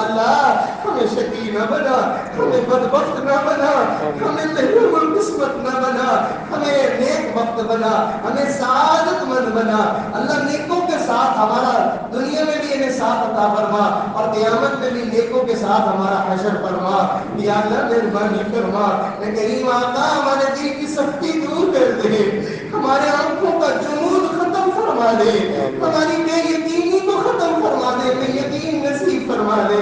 اللہ ہمیں شقی نہ بنا، ہمیں بدبخت نہ بنا، ہمیں محروم القسمت نہ بنا، ہمیں نیک وقت بنا، ہمیں سعادت مند بنا. اللہ نیکوں کے ساتھ ہمارا دنیا میں بھی انہیں ساتھ عطا فرما اور قیامت میں بھی نیکوں کے ساتھ ہمارا حشر فرما. یا اللہ مہربانی فرما. اے کریم آقا ہمارے دل کی سختی دور کر دے، ہمارے آنکھوں کا جمود ختم فرما دے، ہماری بے یقینی کو ختم فرما دے، بے یقین نصیب فرما دے.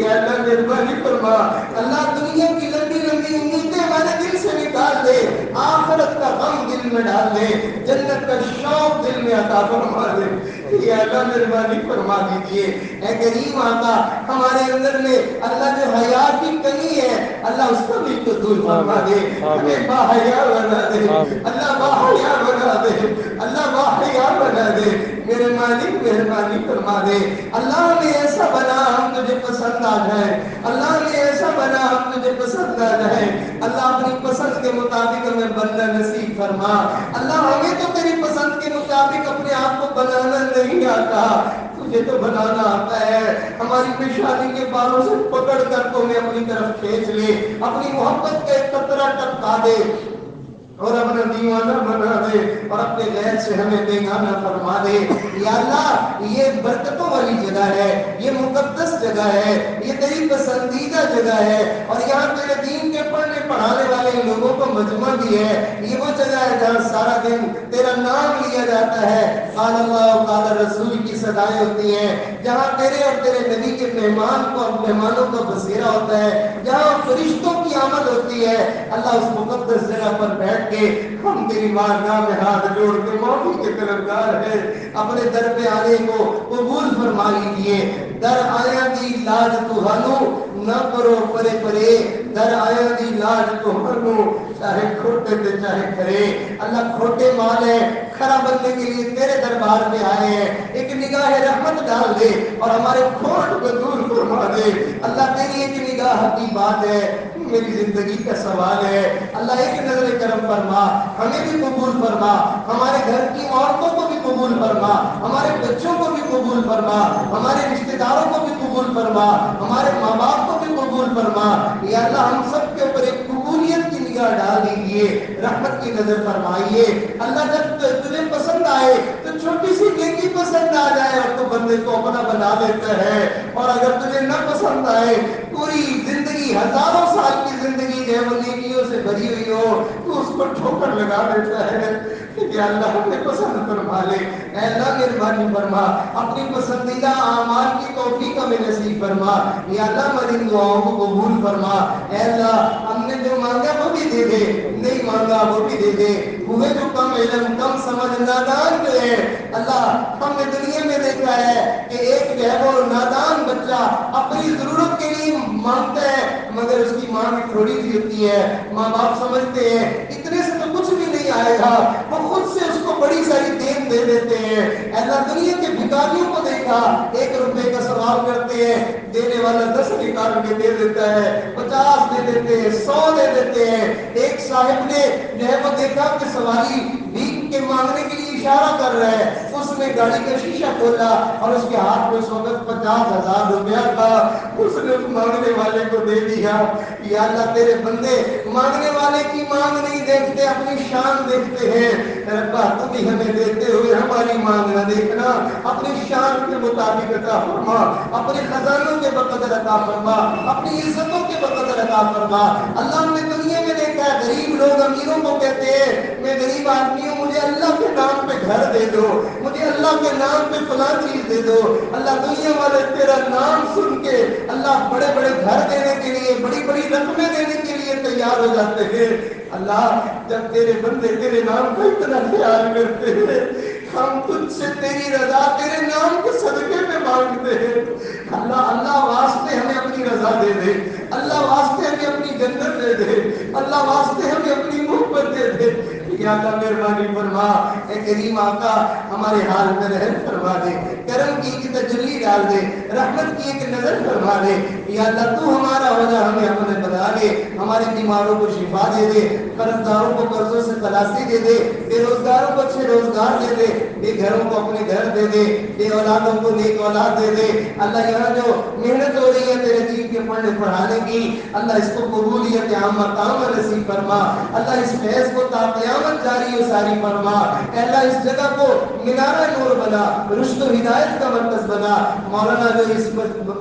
یا اللہ مہربانی فرما. اللہ دنیا کی لمبی لمبی امیدیں ہمارے دل سے نکال دے، آخرت کا غم دل میں ڈال دے، جنت کا شوق دل میں عطا فرما دے. یا اللہ مہربانی فرما دیجیے. اے کریم آقا ہمارے اندر میں اللہ جو حیا کی کمی ہے، اللہ اس کو بھی تو دور فرما دے. ہمیں باحیا بنا دے، اللہ باحیا بنا دے، اللہ باحیا بنا دے. میرے مالک مہربانی فرما دے. اللہ نے ایسا بنا ہم تجھے پسند آ جائے، اللہ نے ایسا بنا ہم تجھے پسند آ جائے. اللہ اپنی پسند کے مطابق ہمیں بننا نصیب فرما. اللہ ہمیں تو تیری پسند کے مطابق اپنے آپ کو بنانا نہیں آتا، تجھے تو بنانا آتا ہے. ہماری پیشانی کے بالوں سے پکڑ کر تو ہمیں اپنی طرف کھینچ لے، اپنی محبت کا ایک قطرہ ٹپکا دے اور اپنا دیوانہ بنا دے اور اپنے غیر سے ہمیں بیگانہ فرما دے. یا اللہ یہ برکتوں والی جگہ ہے، یہ مقدس جگہ ہے، یہ تیری پسندیدہ جگہ ہے، اور یہاں تیرے دین کے پڑھنے پڑھانے والے لوگوں کو مجمع بھی ہے. یہ وہ جگہ ہے جہاں سارا دن تیرا نام لیا جاتا ہے، قال اللہ و قال رسول کی صدائیں ہوتی ہیں، جہاں تیرے اور تیرے نبی کے مہمانوں کا بسیرا ہوتا ہے، جہاں فرشتوں کی آمد ہوتی ہے. اللہ اس مقدس جگہ پر بیٹھ کے ہم تیری بارگاہ میں ہاتھ جوڑ کے معافی کے طلبگار ہیں. اپنے در پہ آنے کو قبول فرما لیجیے. در آیا دی لاج تو ہنو نہ کرو پرے پرے در آیا دی لاج تو منو چاہے کھوٹے تے چاہے کھرے اللہ کھوٹے مال ہے کھرا بننے کے لیے تیرے دربار میں آئے ہیں ایک نگاہ رحمت ڈال دے اور ہمارے کھوٹ کو دور فرما دے اللہ تیری ایک نگاہ کی بات ہے میری زندگی کا سوال ہے اللہ ایک نظر کرم فرما ہمیں بھی قبول فرما ہمارے گھر کی عورتوں کو بھی قبول فرما ہمارے بچوں کو بھی قبول فرما ہمارے رشتہ داروں کو بھی قبول فرما ہمارے ماں باپ کو بھی قبول فرما یا اللہ ہم سب کے اوپر ایک قبولیت کی نگاہ ڈال دیجیے رحمت کی نظر فرمائیے اللہ جب تجھے پسند آئے تو چھوٹی سی نیکی پسند آ جائے اور تو بندے کو اپنا بنا دیتا ہے اور اگر تجھے نہ پسند آئے پوری زندگی ہزاروں سال کی زندگی جو ہے وہ نیکیوں سے بھری ہوئی ہو تو اس پر ٹھوکر لگا دیتا ہے کہ اللہ ہمیں پسند فرما لے اے اللہ مہربانی فرما اپنی پسندیدہ اعمال کی توفیق ہمیں نصیب فرما یا اللہ ہماری دعاؤں کو قبول فرما اے اللہ ہم نے جو مانگا وہ بھی دے دے نہیں مانگا وہ بھی دے دے ہوئے جو کم علم کم سمجھ نادان جو ہے اللہ ہم نے دنیا میں دیکھا ہے کہ ایک جو ہے وہ نادان بچہ اپنی ضرورت کے لیے مانگتا ہے مگر اس کی مانگ تھوڑی سی ہوتی ہے ماں باپ سمجھتے ہیں اتنے سے تو کچھ بھی نہیں آئے گا وہ خود سے اس کو بڑی ساری دین دے دیتے ہیں اللہ دنیا کے بھکاریوں کو دیکھا 1 روپے کا سوال کرتے ہیں دینے والا 10 نکال کے دے دیتا ہے 50 دے دیتے ہیں 100 دے دیتے ہیں ایک صاحب نے جو ہے وہ دیکھا کہ سواری بھیک کے مانگنے کے لیے اشارہ کر رہا ہے اس نے گاڑی کا شیشہ کھولا اور اس کے ہاتھ میں اس وقت 50,000 روپیہ تھا اس نے اس مانگنے والے کو دے دیا یا اللہ تیرے بندے مانگنے والے کی مانگ نہیں دیکھتے اپنی شان دیکھتے ہیں ربا تو بھی ہمیں دیتے ہوئے ہماری مانگ نہ دیکھنا اپنی شان کے مطابق عطا فرما اپنے خزانوں کے بقدر عطا فرما اپنی عزتوں کے بقدر عطا فرما اللہ ہم نے دنیا میں دیکھا ہے غریب لوگ امیروں کو کہتے ہیں میں غریب آدمی ہوں مجھے اللہ کے نام پہ گھر دے دو مجھے اللہ کے نام پہ فلاں چیز دے دو اللہ دنیا والے تیرا نام سن کے اللہ بڑے بڑے گھر دینے کے لیے بڑی بڑی رقمیں دینے کے لیے تیار ہو جاتے ہیں اللہ جب تیرے بندے تیرے نام کا اتنا خیال کرتے ہیں ہم تجھ سے تیری رضا تیرے نام کے صدقے میں مانگتے ہیں اللہ اللہ واسطے ہمیں اپنی رضا دے دے اللہ واسطے ہمیں اپنی جنت دے دے اللہ واسطے ہمیں اپنی محبت دے دے یا اللہ مہربانی فرما اے کریم آقا ہمارے حال میں رحم فرما دے کرم کی تجلی ڈال دے رحمت کی ایک نظر فرما دے یا اللہ تو ہمارا ہو جا ہمیں اپنے بنا لے ہمارے بیماروں کو شفا دے دے قرض داروں کو قرضوں سے خلاصی دے دے بے روزگاروں کو اچھے روزگار دے دے بے گھروں کو اپنے گھر دے دے بے اولادوں کو نیک اولاد دے دے اللہ یہاں جو محنت ہو رہی ہے تیرے دین کے پڑھنے پڑھانے کی اللہ اس کو قبولیت عامہ تام نصیب فرما اللہ اس فیض کو تا قیامت جاری و ساری فرما اللہ اس جگہ کو مینار نور بنا رشد و ہدایت کا مرکز بنا مولانا جو اس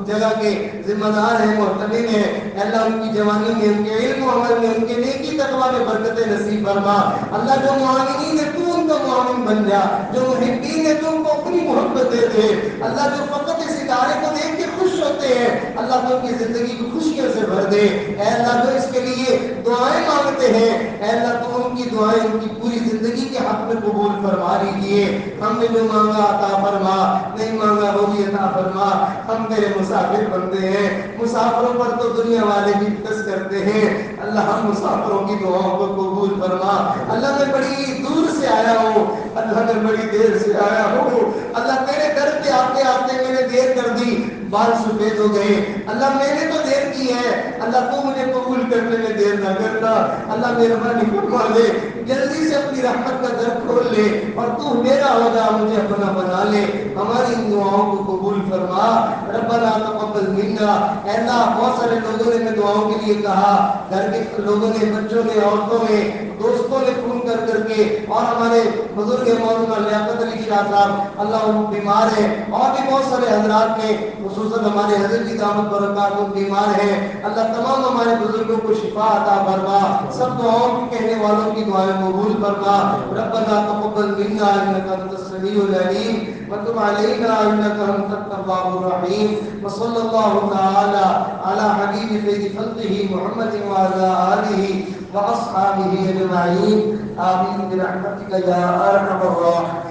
جگہ کے ذمہ دار ہیں محتمین ہیں اللہ ان کی جوانی میں ان کے علم و عمل میں ان کے نیکی تقوی میں برکت نصیب فرما اللہ جو معاونین ہے تو ان کا معاون بن جا جو محبین ہے تو ان کو اپنی محبت دے دے اللہ جو فقط اس ادارے کو دیکھ کے خوش ہوتے ہیں اللہ تو ان کی زندگی کو خوشیوں سے بھر دے اے اللہ جو اس کے لیے دعائیں مانگتے ہیں اے اللہ تو ان کی دعائیں ان کی پوری زندگی کے حق میں قبول فرما لیجیے ہم نے جو مانگا عطا فرما نہیں مانگا وہ بھی عطا فرما ہم تیرے مسافر بنتے ہیں مسافروں پر تو دنیا والے بھی تس کرتے ہیں اللہ ہم مسافروں کی دعاؤں کو قبول فرما اللہ میں بڑی دور سے آیا ہوں اللہ میں بڑی دیر سے آیا ہوں اللہ تیرے در پہ آتے آتے میں نے دیر کر دی بال سفید ہو گئے اللہ میں نے تو دیر کی ہے اللہ تو مجھے قبول کرنے میں دیر نہ کرنا اللہ مہربانی فرما لے جلدی سے اپنی رحمت کا در کھول لے اور تو میرا ہو جا مجھے اپنا بنا لے ہماری ان دعاؤں کو قبول فرما ربنا تقبل منا اے اللہ بہت سارے لوگوں نے دعاؤں کے لیے کہا گھر کے لوگوں نے بچوں نے عورتوں نے دوستوں نے فون کر کر کے اور ہمارے بزرگ مولانا لیاقت علی شاہ صاحب اللہ وہ بیمار ہیں اور بھی بہت سارے حضرات نے خصوصاً ہمارے حضرت کی دعوت برکات وہ بیمار ہیں اللہ تمام ہمارے بزرگوں کو شفا عطا فرما سب دعاؤں کی کہنے والوں کی دعائیں قبول فرما ربنا تقبل منا انك انت السميع العليم وتب علينا انك انت التواب الرحيم وصلى الله تعالى على حبيب خير خلقه محمد وعلى اله واصحابه اجمعين آمين برحمتك يا ارحم الراحمين.